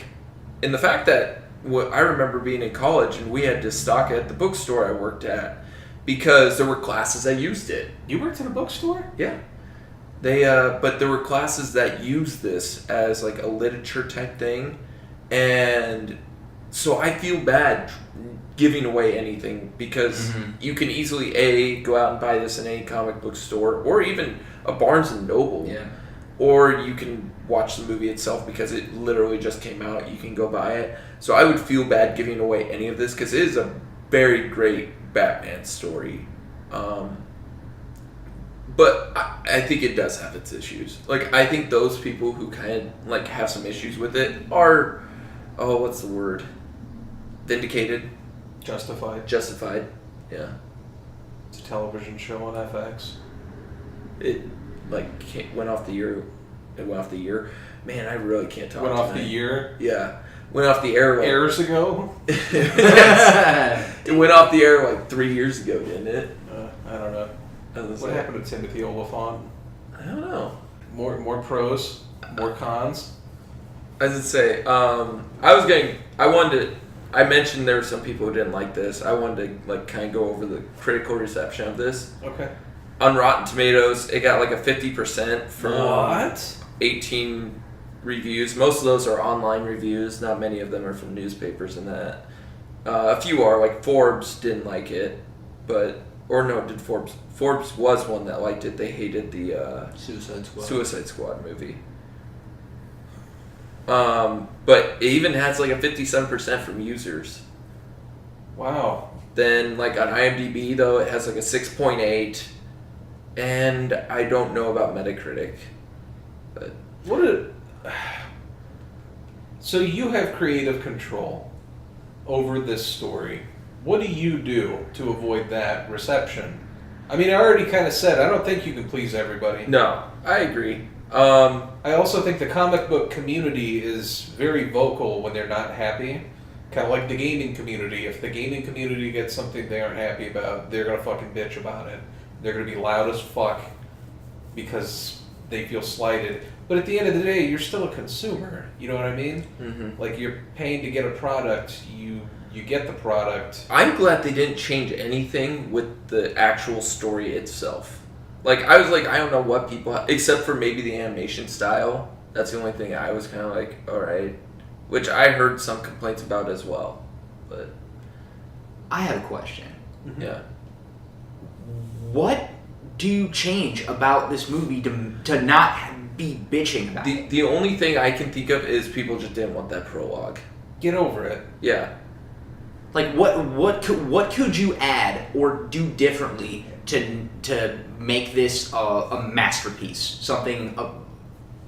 in the fact that I remember being in college and we had to stock it at the bookstore I worked at because there were classes that used it. You worked at a bookstore? Yeah. But there were classes that used this as like a literature type thing, and so I feel bad giving away anything because you can easily go out and buy this in any comic book store or even a Barnes and Noble, or you can watch the movie itself because it literally just came out. You can go buy it. So I would feel bad giving away any of this because it is a very great Batman story. But I think it does have its issues. Like, I think those people who kind of, like, have some issues with it are, what's the word? Vindicated? Justified. Yeah. It's a television show on FX. It, like, went off the air. It went off the air. Man, I really can't talk Went off tonight. the year? Yeah. Went off the air, like... Years ago? It went off the air, like, 3 years ago, didn't it? I don't know. What happened to Timothy Oliphant? I don't know. More pros, more cons. I was gonna say, I mentioned there were some people who didn't like this. I wanted to, like, kind of go over the critical reception of this. Okay. On Rotten Tomatoes, it got like a 50% from What? 18 reviews. Most of those are online reviews. Not many of them are from newspapers and that. A few are, like Forbes didn't like it, but... Or no, did Forbes? Forbes was one that liked it. They hated the Suicide Squad movie. But it even has like a 57% from users. Wow. Then like on IMDb though, it has like a 6.8, and I don't know about Metacritic. But So you have creative control over this story. What do you do to avoid that reception? I mean, I already kind of said, I don't think you can please everybody. No, I agree. I also think the comic book community is very vocal when they're not happy. Kind of like the gaming community. If the gaming community gets something they aren't happy about, they're going to fucking bitch about it. They're going to be loud as fuck because they feel slighted. But at the end of the day, you're still a consumer. You know what I mean? Mm-hmm. Like, you're paying to get a product. You get the product. I'm glad they didn't change anything with the actual story itself. Like, I was like, I don't know what people... except for maybe the animation style. That's the only thing I was kind of like, alright. Which I heard some complaints about as well. But... I have a question. Yeah. What do you change about this movie to not be bitching about it? The only thing I can think of is people just didn't want that prologue. Get over it. Yeah. Like, what could you add or do differently to make this a masterpiece? Something...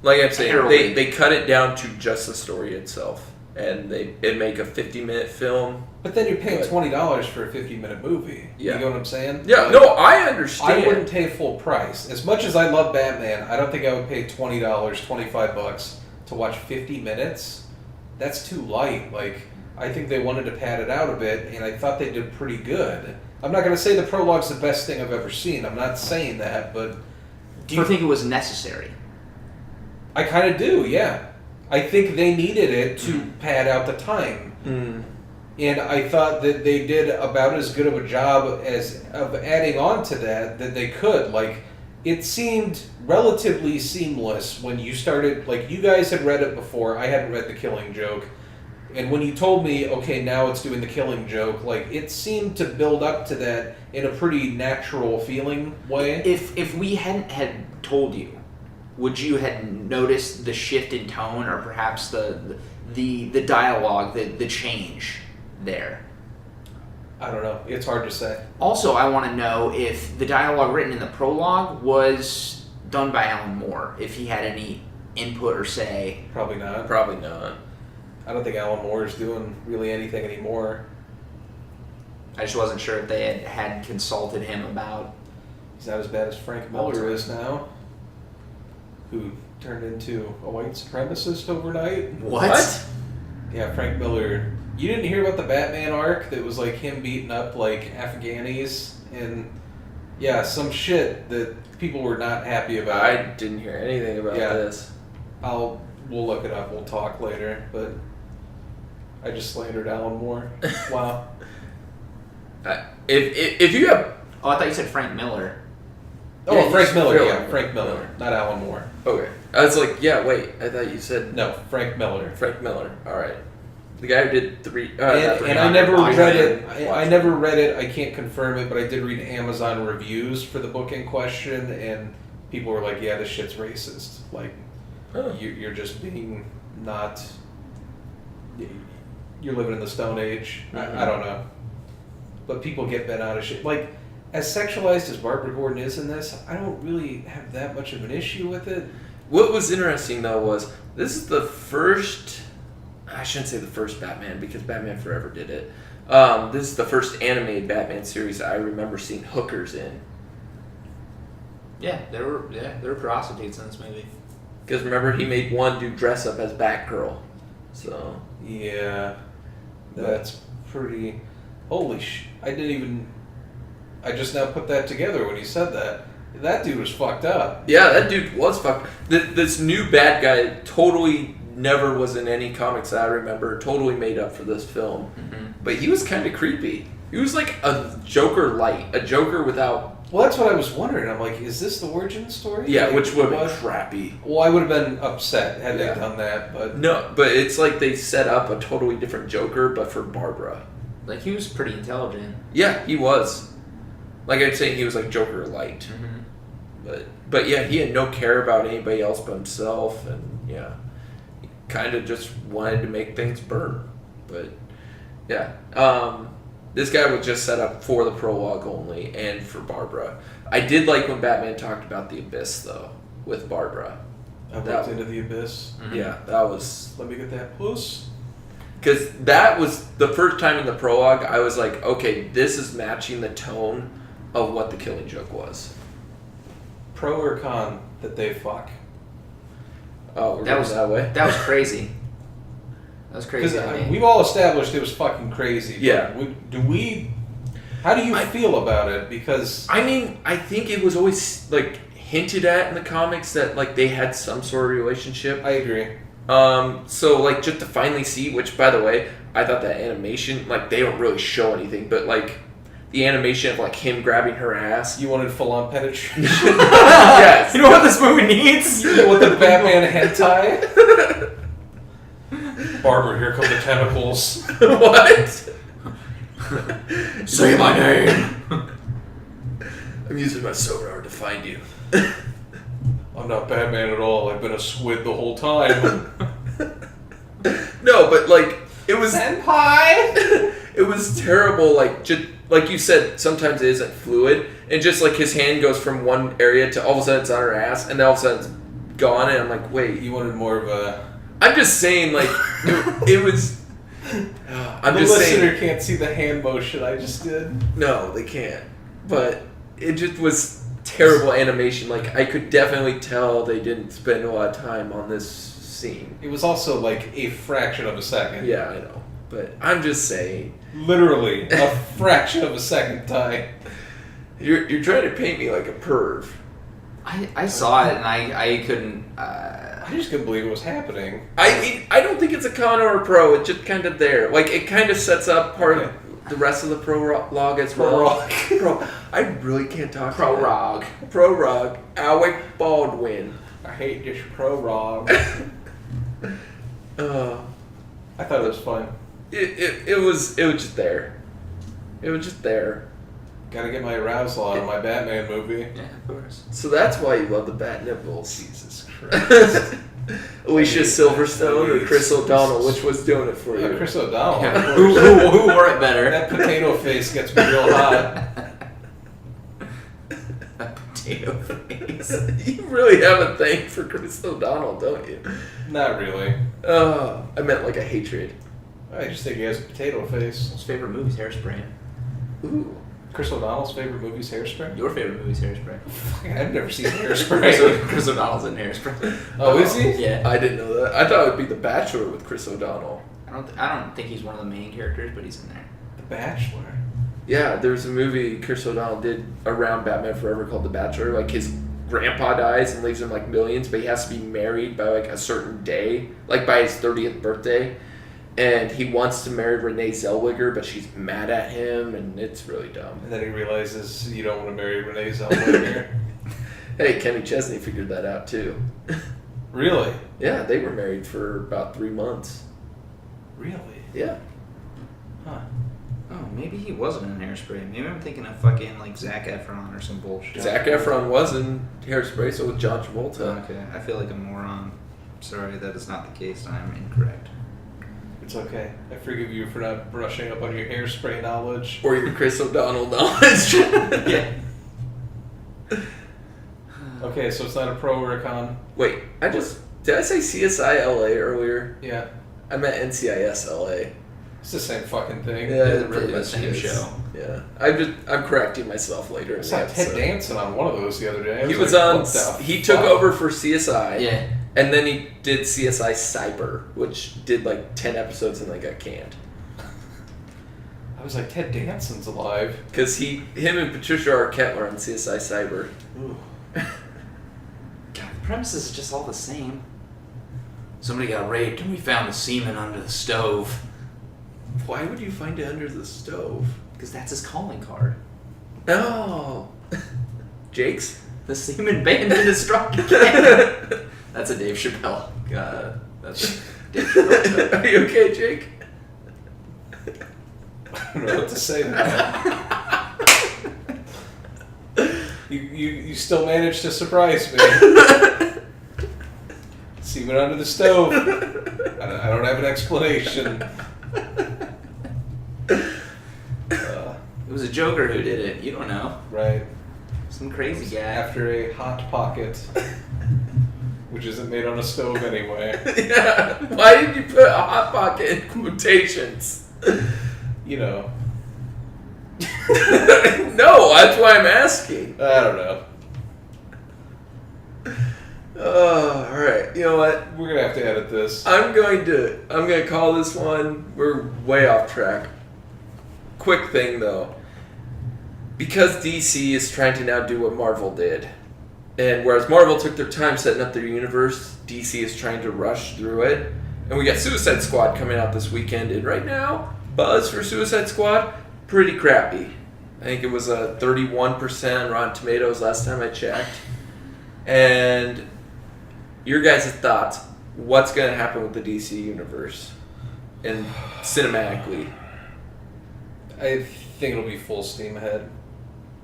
Like I'm saying, heralded. they cut it down to just the story itself. and it'd make a 50-minute film. But then you're paying $20 for a 50-minute movie. Yeah. You know what I'm saying? Yeah, Like, no, I understand. I wouldn't pay full price. As much as I love Batman, I don't think I would pay $20, $25 to watch 50 minutes. That's too light. Like, I think they wanted to pad it out a bit, and I thought they did pretty good. I'm not going to say the prologue's the best thing I've ever seen. I'm not saying that, but... Do you think it was necessary? I kind of do, yeah. I think they needed it to pad out the time. And I thought that they did about as good of a job of adding on to that they could. Like, it seemed relatively seamless when you started, like, you guys had read it before, I hadn't read The Killing Joke, and when you told me, okay, now it's doing The Killing Joke, like, it seemed to build up to that in a pretty natural feeling way. If we hadn't had told you, would you have noticed the shift in tone, or perhaps the dialogue, the change there? I don't know. It's hard to say. Also, I want to know if the dialogue written in the prologue was done by Alan Moore, if he had any input or say. Probably not. Probably not. I don't think Alan Moore is doing really anything anymore. I just wasn't sure if they had consulted him about. He's not as bad as Frank Miller is now, who turned into a white supremacist overnight. What? Yeah, Frank Miller. You didn't hear about the Batman arc that was like him beating up like Afghanis and some shit that people were not happy about. I didn't hear anything about this. We'll look it up. We'll talk later. But I just slandered Alan Moore. Wow. If you have... Oh, I thought you said Frank Miller. Oh, Yeah, Frank Miller. Miller. Yeah, Frank Miller, not Alan Moore. Okay. I was like, yeah, wait. I thought you said... No, Frank Miller. Frank Miller. All right. The guy who did And I never read it. I never read it. I can't confirm it, but I did read Amazon reviews for the book in question, and people were like, "Yeah, this shit's racist. Like, you're just being not. You're living in the Stone Age. I don't know, but people get bent out of shit. Like, as sexualized as Barbara Gordon is in this, I don't really have that much of an issue with it. What was interesting though was this is the first. I shouldn't say the first Batman because Batman Forever did it. This is the first animated Batman series I remember seeing hookers in. Yeah, there were prostitutes in this movie. Because remember, he made one dude dress up as Batgirl. So yeah, that's pretty. Holy sh! I just now put that together when you said that. That dude was fucked up. Yeah, that dude was fucked. This new bad guy totally never was in any comics that I remember. Totally made up for this film. But he was kind of creepy. He was like a Joker light. A Joker without... Well, that's what I was wondering. I'm like, is this the origin story? Yeah, like, which would have been crappy. Well, I would have been upset had they done that, but... No, but it's like they set up a totally different Joker, but for Barbara. Like, he was pretty intelligent. Yeah, he was. Like I'm saying, he was like Joker light. But yeah, he had no care about anybody else but himself, and yeah. Kind of just wanted to make things burn. But yeah, this guy was just set up for the prologue only and for Barbara. I did like when Batman talked about the Abyss though with Barbara. I looked into the Abyss. Yeah, that was... Let me get that puss. Because that was the first time in the prologue I was like, okay, this is matching the tone of what The Killing Joke was. Pro or con that they fuck? Oh, we're going that way? That was crazy. That was crazy. Because we've all established it was fucking crazy. Yeah. How do you feel about it? Because... I mean, I think it was always, like, hinted at in the comics that, like, they had some sort of relationship. I agree. So, like, just to finally see, which, by the way, I thought that animation, like, they don't really show anything, but, like, the animation of, like, him grabbing her ass. You wanted full-on penetration? Yes. You know what this movie needs? You want the Batman hentai? Barbara, here come the tentacles. What? Say my name! I'm using my sonar to find you. I'm not Batman at all. I've been a squid the whole time. No, but, like, it was... Senpai! It was terrible, like, just... Like you said, sometimes it isn't fluid, and just like his hand goes from one area to all of a sudden it's on her ass, and then all of a sudden it's gone, and I'm like, wait. You wanted more of a I'm just saying, like, it was. I'm the just listener saying. can't see the hand motion I just did. No, they can't. But it just was terrible animation. Like, I could definitely tell they didn't spend a lot of time on this scene. It was also like a fraction of a second. Yeah, I know. But I'm just saying. Literally a fraction of a second, Ty. You're trying to paint me like a perv. I saw it and I couldn't. I just couldn't believe it was happening. I mean, I don't think it's a con or a pro. It's just kind of there. Like, it kind of sets up part of the rest of the prologue as well. I really can't talk Prologue. Prologue. Alec Baldwin. I hate this prologue. Uh, I thought it was fun. it was just there. It was just there. Gotta get my arousal out of my Batman movie. Yeah, of course. So that's why you love the Bat Nipples. Jesus Christ. Alicia Silverstone or Chris O'Donnell, which was doing it for you? Chris O'Donnell. Yeah. Of Who course. wore it better? That potato face gets me real hot. That potato face. You really have a thing for Chris O'Donnell, don't you? Not really. I meant like a hatred. I just think he has a potato face. His favorite movie's Hairspray. Ooh. Chris O'Donnell's favorite movie's Hairspray? Your favorite movie's Hairspray. I've never seen Hairspray. Chris O'Donnell's in Hairspray. Oh, is he? Yeah. I didn't know that. I thought it would be The Bachelor with Chris O'Donnell. I don't think he's one of the main characters, but he's in there. The Bachelor. Yeah, there's a movie Chris O'Donnell did around Batman Forever called The Bachelor. Like, his grandpa dies and leaves him like millions, but he has to be married by like a certain day, like by his 30th birthday. And he wants to marry Renee Zellweger, but she's mad at him, and it's really dumb. And then he realizes you don't want to marry Renee Zellweger. Hey, Kenny Chesney figured that out too. Really? Yeah, they were married for about 3 months. Really? Yeah. Huh. Oh, maybe he wasn't in Hairspray. Maybe I'm thinking of fucking like Zac Efron or some bullshit. Zac Efron was in Hairspray, so with John Travolta. Okay, I feel like a moron. Sorry, that is not the case. I am incorrect. It's okay. I forgive you for not brushing up on your Hairspray knowledge. Or your Chris O'Donnell knowledge. Yeah. Okay, so it's not a pro or a con? Wait, did I say CSI LA earlier? Yeah. I meant NCIS LA. It's the same fucking thing. Yeah, It's it really pretty the much same is. show. Yeah, I'm correcting myself later. I In saw the Ted episode. Danson on one of those the other day. He was like, on. what the He took fuck? over for CSI. Yeah. And then he did CSI Cyber, which did like 10 episodes and then got canned. I was like, Ted Danson's alive. Because him and Patricia Arquette were on CSI Cyber. Ooh. God, the premise is just all the same. Somebody got raped and we found the semen under the stove. Why would you find it under the stove? Because that's his calling card. Oh. Jake's? The semen bandit is struck again. That's a Dave Chappelle. That's a Dave Chappelle. Are you okay, Jake? I don't know what to say to that. You still managed to surprise me. Semen under the stove. I don't have an explanation. It was a Joker who did it. You don't know. Right. Some crazy guy. After a hot pocket, which isn't made on a stove anyway. Yeah. Why did you put a hot pocket in quotations? You know. No, that's why I'm asking. I don't know. Oh, all right. You know what? We're gonna have to edit this. I'm gonna call this one. We're way off track. Quick thing though. Because DC is trying to now do what Marvel did, and whereas Marvel took their time setting up their universe, DC is trying to rush through it. And we got Suicide Squad coming out this weekend, and right now, buzz for Suicide Squad, pretty crappy. I think it was a 31% Rotten Tomatoes last time I checked. And your guys' thoughts, what's going to happen with the DC universe and cinematically? I think it'll be full steam ahead.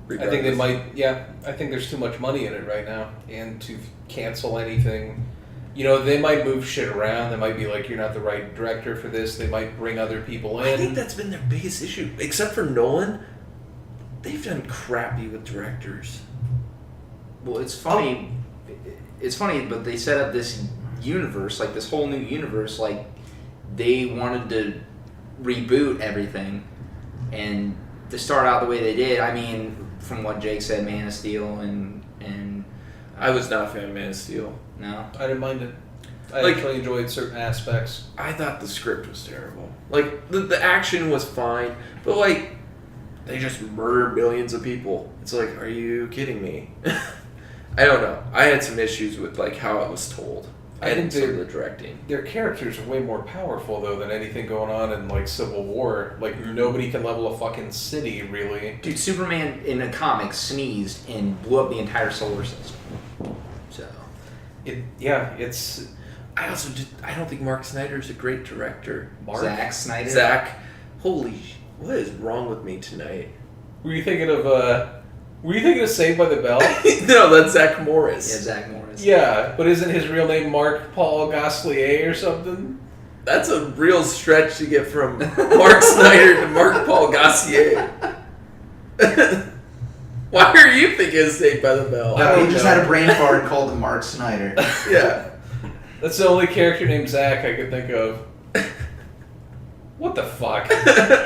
Regardless. I think they might, yeah. I think there's too much money in it right now. And to cancel anything, you know, they might move shit around. They might be like, you're not the right director for this. They might bring other people in. I think that's been their biggest issue. Except for Nolan, they've done crappy with directors. Well, it's funny. It's funny, but they set up this universe, like this whole new universe, like they wanted to reboot everything, and to start out the way they did. I mean, from what Jake said, Man of Steel and I was not a fan of Man of Steel. no, I didn't mind it. I Like- actually enjoyed certain aspects. I thought the script was terrible. Like, the action was fine, but, like, they just murder millions of people. It's like, are you kidding me? I don't know. I had some issues with, like, how it was told. I think some of the directing. Their characters are way more powerful, though, than anything going on in, like, Civil War. Like, nobody can level a fucking city, really. dude, Superman in the comics sneezed and blew up the entire solar system. So It's... I don't think Mark Snyder's a great director. Zack Snyder. Zach, what is wrong with me tonight? Were you thinking of Saved by the Bell? No, that's Zach Morris. Yeah, Zach Morris. Yeah, but isn't his real name Mark Paul Gosselaar or something? That's a real stretch to get from Mark Snyder to Mark Paul Gosselaar. Why are you thinking of Saved by the Bell? I don't He just know. had a brain fart called Mark Snyder. Yeah. That's the only character named Zach I could think of. What the fuck?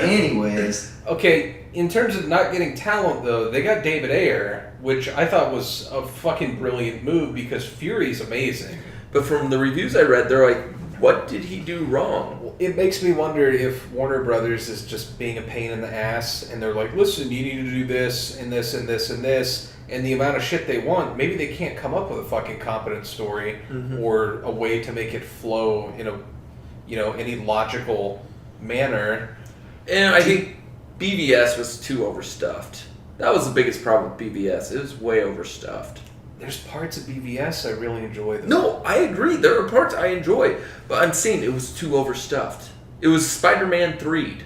Anyways, Okay, in terms of not getting talent, though, they got David Ayer, which I thought was a fucking brilliant move because Fury's amazing. But from the reviews I read, they're like, what did he do wrong? It makes me wonder if Warner Brothers is just being a pain in the ass, and they're like, listen, you need to do this, and this, and this, and this, and the amount of shit they want, maybe they can't come up with a fucking competent story or a way to make it flow in any logical manner. And I think BVS was too overstuffed. That was the biggest problem with BVS. It was way overstuffed. There's parts of BVS I really enjoy. Though. No, I agree. There are parts I enjoy, but I'm saying it was too overstuffed. It was Spider-Man 3'd.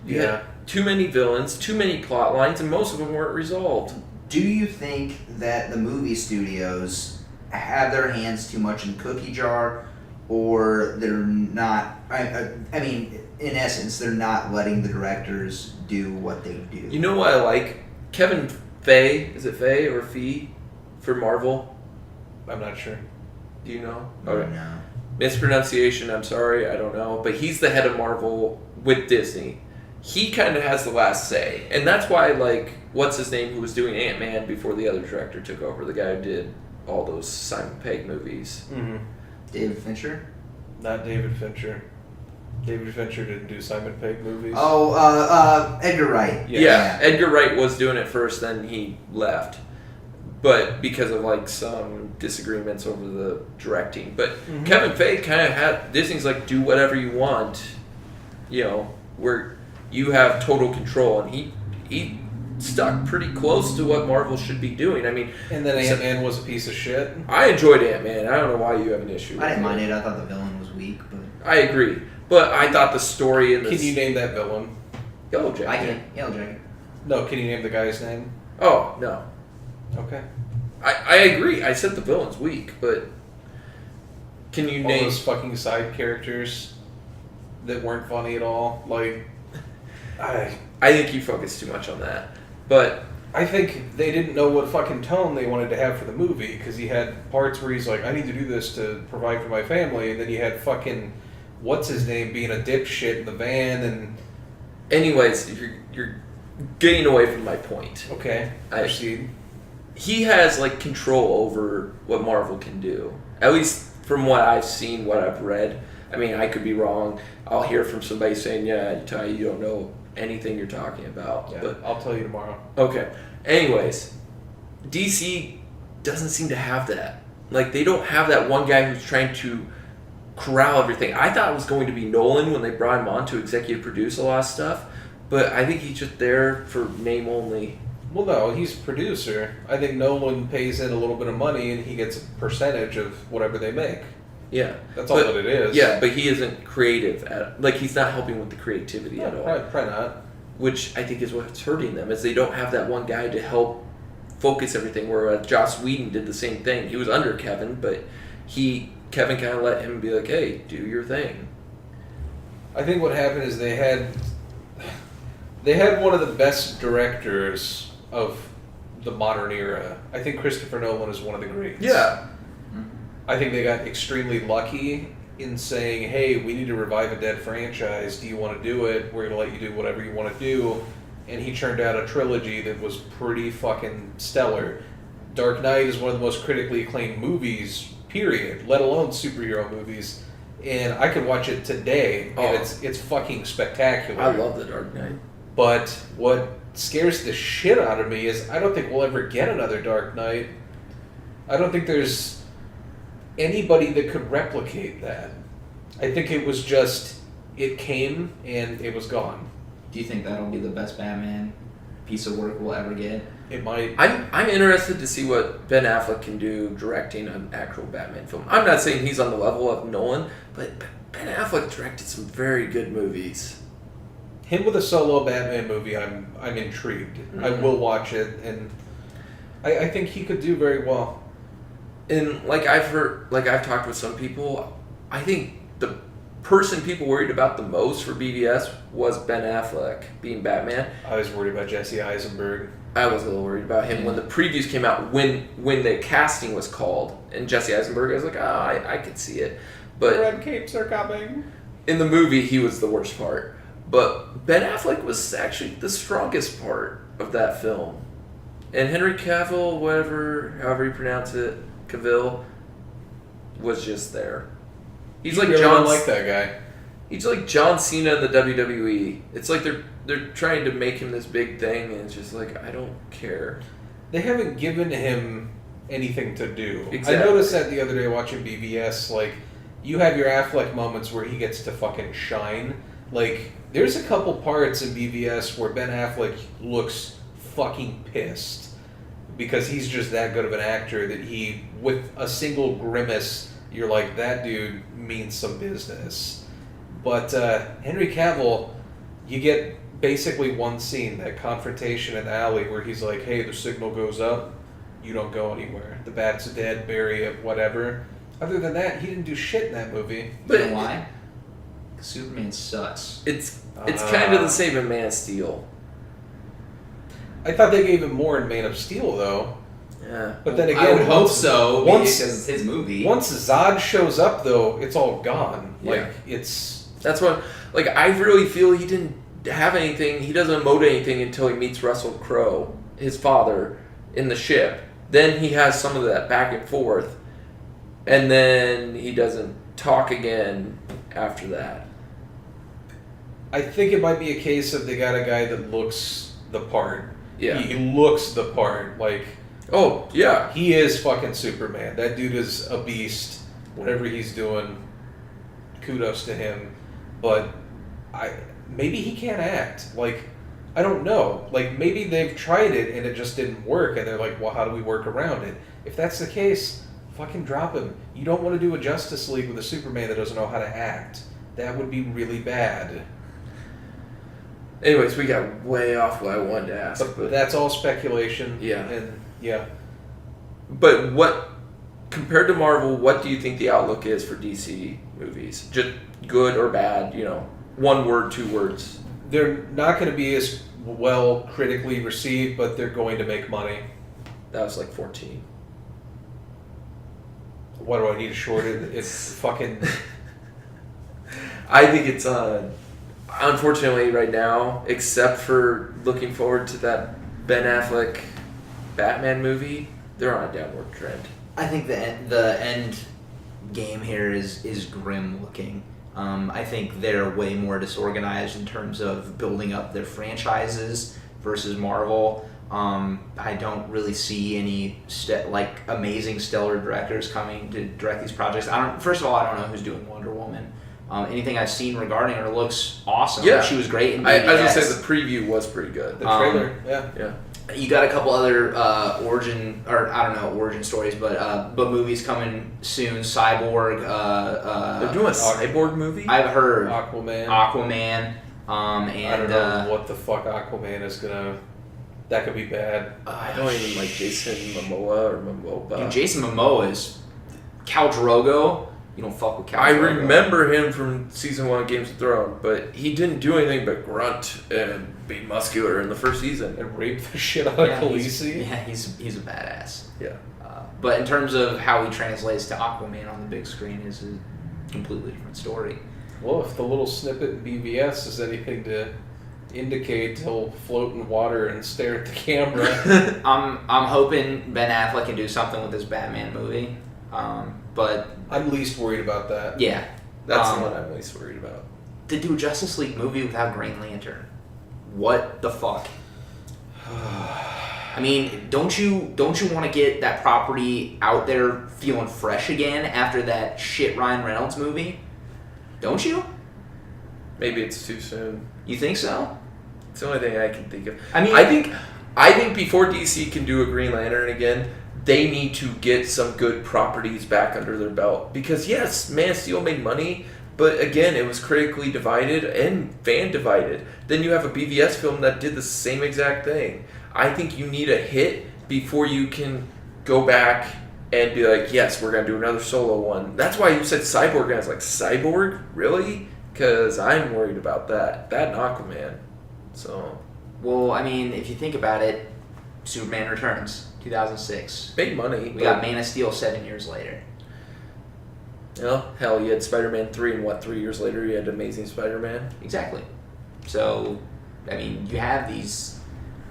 You Yeah. had too many villains, too many plot lines, and most of them weren't resolved. do you think that the movie studios have their hands too much in the cookie jar, or they're not? I mean, in essence, they're not letting the directors do what they do. You know what I like? Kevin Feige, is it Feige or Fee for Marvel? I'm not sure. Do you know? No. Mispronunciation, I'm sorry, I don't know. But he's the head of Marvel with Disney. He kind of has the last say. And that's why, like, what's his name, who was doing Ant-Man before the other director took over? The guy who did all those Simon Pegg movies. Mm-hmm. David Fincher? Not David Fincher. David Fincher didn't do Simon Pegg movies. Oh, Edgar Wright. Yeah, Edgar Wright was doing it first, then he left. But because of, like, some disagreements over the directing. But Kevin Feige kind of had... Disney's like, do whatever you want. You know, where you have total control. And he stuck pretty close to what Marvel should be doing. I mean... And then Ant-Man was a piece of shit. I enjoyed Ant-Man. I don't know why you have an issue with I didn't mind it. I thought the villain was weak, but I agree. But I thought the story in this... Can you name that villain? Yellow Jacket. I can. Yellow Jacket. No, can you name the guy's name? Oh, no. Okay. I agree. I said the villain's weak, but... Can you All name... those fucking side characters that weren't funny at all. Like, I think you focus too much on that. But... I think they didn't know what fucking tone they wanted to have for the movie, because he had parts where he's like, I need to do this to provide for my family, and then you had fucking, what's his name, being a dipshit in the van, and... Anyways, you're getting away from my point. Okay, proceed. He has, like, control over what Marvel can do. At least from what I've seen, what I've read. I mean, I could be wrong. I'll hear from somebody saying, yeah, Ty, you don't know anything you're talking about. Yeah, But I'll tell you tomorrow. okay. Anyways, DC doesn't seem to have that. Like, they don't have that one guy who's trying to corral everything. I thought it was going to be Nolan when they brought him on to executive produce a lot of stuff, but I think he's just there for name only. Well, no, he's producer. I think Nolan pays in a little bit of money, and he gets a percentage of whatever they make. Yeah. That's all that it is. Yeah, but he isn't creative like, he's not helping with the creativity No, at all. probably not. Which I think is what's hurting them, is they don't have that one guy to help focus everything, where Joss Whedon did the same thing. He was under Kevin, but Kevin kind of let him be like, hey, do your thing. I think what happened is they had one of the best directors of the modern era. I think Christopher Nolan is one of the greats. Yeah. I think they got extremely lucky in saying, hey, we need to revive a dead franchise. Do you want to do it? We're going to let you do whatever you want to do. And he churned out a trilogy that was pretty fucking stellar. Dark Knight is one of the most critically acclaimed movies, period, let alone superhero movies. And I could watch it today, and it's fucking spectacular. I love The Dark Knight. But what scares the shit out of me is I don't think we'll ever get another Dark Knight. I don't think there's anybody that could replicate that. I think it was just, it came and it was gone. Do you think that'll be the best Batman piece of work we'll ever get? It might. I'm interested to see what Ben Affleck can do directing an actual Batman film. I'm not saying he's on the level of Nolan, but Ben Affleck directed some very good movies. Him with a solo Batman movie, I'm intrigued. Mm-hmm. I will watch it, and I think he could do very well. And I've talked with some people, I think the person people worried about the most for BVS was Ben Affleck being Batman. I was worried about Jesse Eisenberg. I was a little worried about him when the previews came out, when the casting was called, and Jesse Eisenberg, I was like, I could see it. But Red capes are coming. In the movie, he was the worst part. But Ben Affleck was actually the strongest part of that film. And Henry Cavill, however you pronounce it, Cavill, was just there. He's like John. Like that guy. He's like John Cena in the WWE. It's like they're trying to make him this big thing, and it's just like, I don't care. They haven't given him anything to do. Exactly. I noticed that the other day watching BVS. Like, you have your Affleck moments where he gets to fucking shine. Like, there's a couple parts in BVS where Ben Affleck looks fucking pissed because he's just that good of an actor that he, with a single grimace, you're like, that dude means some business. But Henry Cavill, you get basically one scene, that confrontation in the alley where he's like, hey, the signal goes up, you don't go anywhere. The bat's dead, bury it, whatever. Other than that, he didn't do shit in that movie. But you know why? Superman sucks. It's kind of the same in Man of Steel. I thought they gave him more in Man of Steel, though. Yeah. But then again, I would hope so, once because it's his movie. Once Zod shows up, though, it's all gone. Yeah. It's... That's what... Like, I really feel he didn't have anything... He doesn't emote anything until he meets Russell Crowe, his father, in the ship. Then he has some of that back and forth. And then he doesn't talk again after that. I think it might be a case of they got a guy that looks the part. Yeah. He looks the part. Like... Oh, yeah. He is fucking Superman. That dude is a beast. Whatever he's doing, kudos to him. But maybe he can't act. Like, I don't know. Like, maybe they've tried it and it just didn't work, and they're like, well, how do we work around it? If that's the case, fucking drop him. You don't want to do a Justice League with a Superman that doesn't know how to act. That would be really bad. Anyways, we got way off what I wanted to ask. But that's all speculation. Yeah. And, yeah. But what, compared to Marvel, what do you think the outlook is for DC movies? Just good or bad, 1 word, 2 words. They're not going to be as well critically received, but they're going to make money. That was like 14. What do I need to short it? It's fucking... I think it's, unfortunately right now, except for looking forward to that Ben Affleck Batman movie, they're on a downward trend. I think the end game here is grim looking. I think they're way more disorganized in terms of building up their franchises versus Marvel. I don't really see any amazing stellar directors coming to direct these projects. First of all, I don't know who's doing Wonder Woman. Anything I've seen regarding her looks awesome. Yeah, she was great in BVS. I was gonna say the preview was pretty good. The trailer, yeah. You got a couple other origin stories, but movies coming soon. Cyborg. They're doing a Cyborg movie? I've heard Aquaman. And I don't know what the fuck Aquaman is gonna. That could be bad. I don't even like Jason Momoa. Dude, Jason Momoa is Khal Drogo. You don't fuck with Khal Drogo. I remember him from season 1 of Games of Thrones, but he didn't do anything but grunt and be muscular in the first season. And rape the shit out of Khaleesi. He's a badass. Yeah. But in terms of how he translates to Aquaman on the big screen is a completely different story. Well, if the little snippet in BVS is anything to indicate, he'll float in water and stare at the camera. I'm hoping Ben Affleck can do something with this Batman movie. But I'm least worried about that. yeah, That's the one I'm least worried about. to do a Justice League movie without Green Lantern, what the fuck? I mean, don't you want to get that property out there feeling fresh again after that shit Ryan Reynolds movie? Don't you? Maybe it's too soon. You think so? It's the only thing I can think of. I mean, I think before DC can do a Green Lantern again, they need to get some good properties back under their belt. Because yes, Man of Steel made money, but again, it was critically divided and fan divided. Then you have a BVS film that did the same exact thing. I think you need a hit before you can go back and be like, yes, we're going to do another solo one. That's why you said Cyborg, and I was like, Cyborg? Really? Because I'm worried about that. That and Aquaman. So, well, I mean, if you think about it, Superman Returns, 2006. big money. We got Man of Steel 7 years later. Well, hell, you had Spider-Man 3, and 3 years later you had Amazing Spider-Man? Exactly. So, I mean, you have these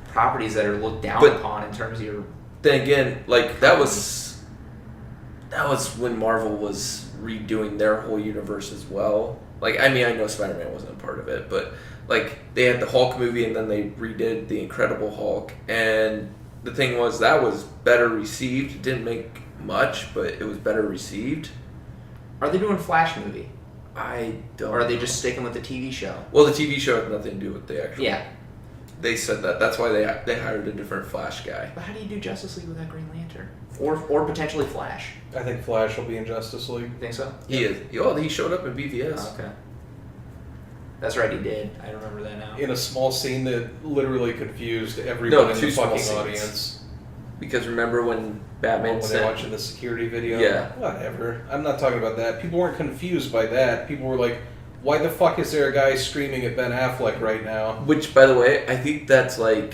properties that are looked down But- upon in terms of your... Then again, like, that was when Marvel was redoing their whole universe as well. Like, I mean, I know Spider-Man wasn't a part of it, but, like, they had the Hulk movie, and then they redid the Incredible Hulk, and the thing was, that was better received. It didn't make much, but it was better received. Are they doing a Flash movie? I don't Or are they know. just sticking with the TV show? Well, the TV show had nothing to do with the actual... Yeah. They said that. That's why they hired a different Flash guy. But how do you do Justice League without Green Lantern? Or potentially Flash? I think Flash will be in Justice League. You think so? He is. Oh, he showed up in BVS. Oh, okay. That's right, he did. I remember that now. In a small scene that literally confused everyone in two the small fucking scenes. audience. Because remember when Batman When said... they're watching the security video? Yeah. Whatever. I'm not talking about that. People weren't confused by that. People were like, why the fuck is there a guy screaming at Ben Affleck right now? Which, by the way, I think that's like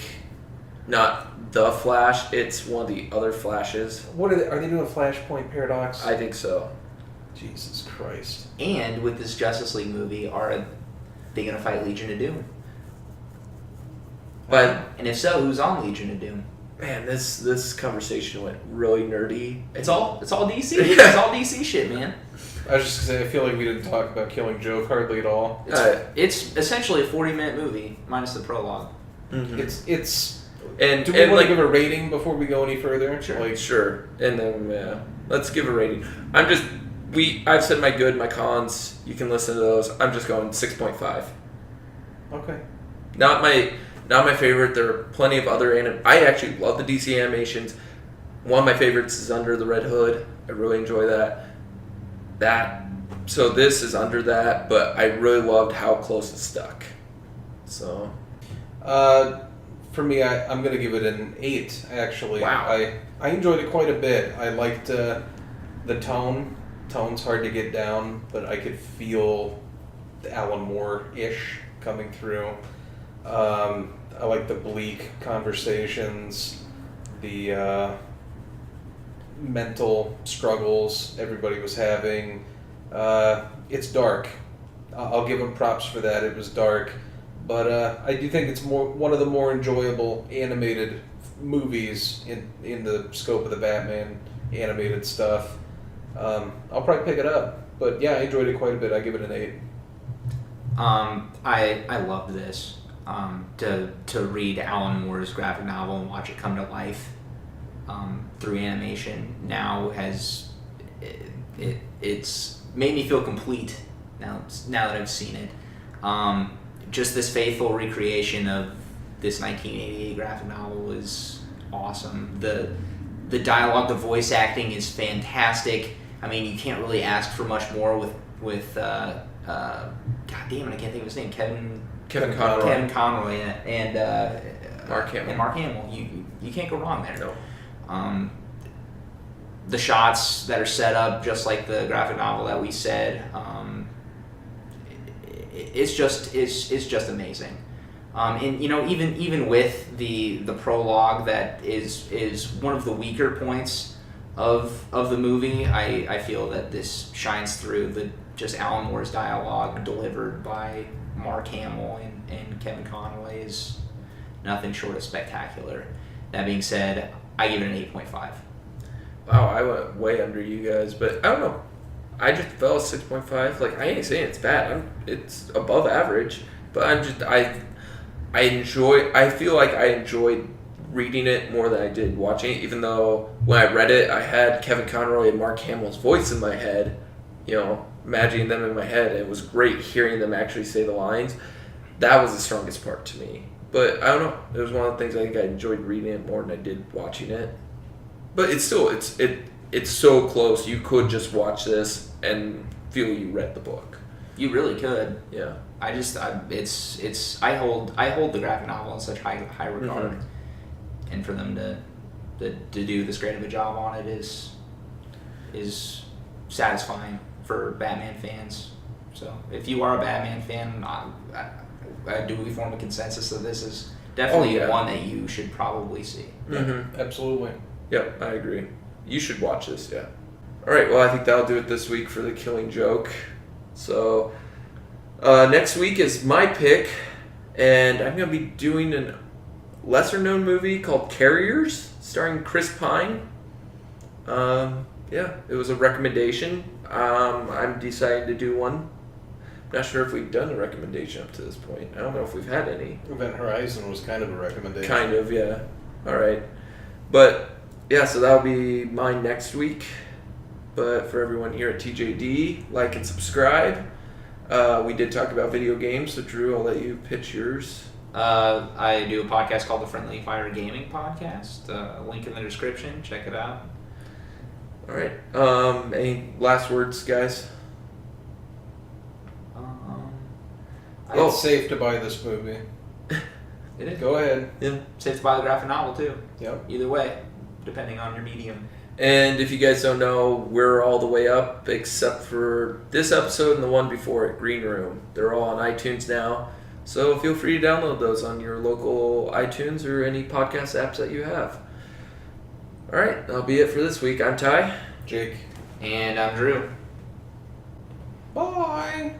not the Flash. It's one of the other Flashes. What are they doing a Flashpoint paradox? I think so. Jesus Christ. And with this Justice League movie, are they going to fight Legion of Doom? But And if so, who's on Legion of Doom? man, this conversation went really nerdy. It's all DC. It's all DC shit, man. I was just gonna say, I feel like we didn't talk about Killing Joke hardly at all. It's essentially a 40-minute movie minus the prologue. Mhm. It's. And Do we and want like to give a rating before we go any further? Sure. Like, sure, and then let's give a rating. I've said my good, my cons. You can listen to those. I'm just going 6.5. okay. Not my favorite. There are plenty of other I actually love the DC animations. One of my favorites is Under the Red Hood. I really enjoy that. So this is under that, but I really loved how close it stuck. So For me, I'm going to give it an 8, actually. Wow. I enjoyed it quite a bit. I liked the tone. Tone's hard to get down, but I could feel the Alan Moore-ish coming through. I like the bleak conversations, the mental struggles everybody was having. It's dark. I'll give them props for that. It was dark. But I do think it's one of the more enjoyable animated movies in the scope of the Batman animated stuff. I'll probably pick it up. But yeah, I enjoyed it quite a bit. I give it an 8. I loved this. To read Alan Moore's graphic novel and watch it come to life through animation now it's made me feel complete now that I've seen it. Just this faithful recreation of this 1988 graphic novel is awesome. The dialogue, the voice acting is fantastic. I mean, you can't really ask for much more with God damn it, I can't think of his name. Kevin Conroy. Kevin Conroy and Mark Hamill. And Mark Hamill. You can't go wrong there. No. The shots that are set up just like the graphic novel that we said, it's just amazing. And even with the prologue that is one of the weaker points of the movie, I feel that this shines through. The just Alan Moore's dialogue delivered by Mark Hamill and Kevin Conroy is nothing short of spectacular. That being said, I give it an 8.5. Wow, I went way under you guys, but I don't know. I just fell 6.5. Like, I ain't saying it's bad. It's above average, but I feel like I enjoyed reading it more than I did watching it, even though when I read it, I had Kevin Conroy and Mark Hamill's voice in my head, imagining them in my head. It was great hearing them actually say the lines. That was the strongest part to me. But I don't know. It was one of the things I think I enjoyed reading it more than I did watching it. But it's still, it's so close. You could just watch this and feel you read the book. You really could. Yeah. I hold the graphic novel in such high regard, and for them to do this great of a job on it is satisfying for Batman fans. So if you are a Batman fan, do we form a consensus that this is definitely one that you should probably see? Mm-hmm. Absolutely. Yep, I agree. You should watch this, yeah. All right, well, I think that'll do it this week for The Killing Joke. So next week is my pick, and I'm going to be doing a lesser-known movie called Carriers, starring Chris Pine. Yeah, it was a recommendation. I'm deciding to do one. Not sure if we've done a recommendation up to this point. I don't know if we've had any. Event Horizon was kind of a recommendation. Kind of, yeah. All right. But, yeah, so that'll be mine next week. But for everyone here at TJD, like and subscribe. We did talk about video games, so Drew, I'll let you pitch yours. I do a podcast called the Friendly Fire Gaming Podcast. Link in the description. Check it out. All right. Any last words, guys? It's safe to buy this movie. It is. Go ahead. Yeah. Safe to buy the graphic novel, too. Yep. Either way, depending on your medium. And if you guys don't know, we're all the way up except for this episode and the one before it, Green Room. They're all on iTunes now. So feel free to download those on your local iTunes or any podcast apps that you have. All right, that'll be it for this week. I'm Ty. Jake. And I'm Drew. Bye.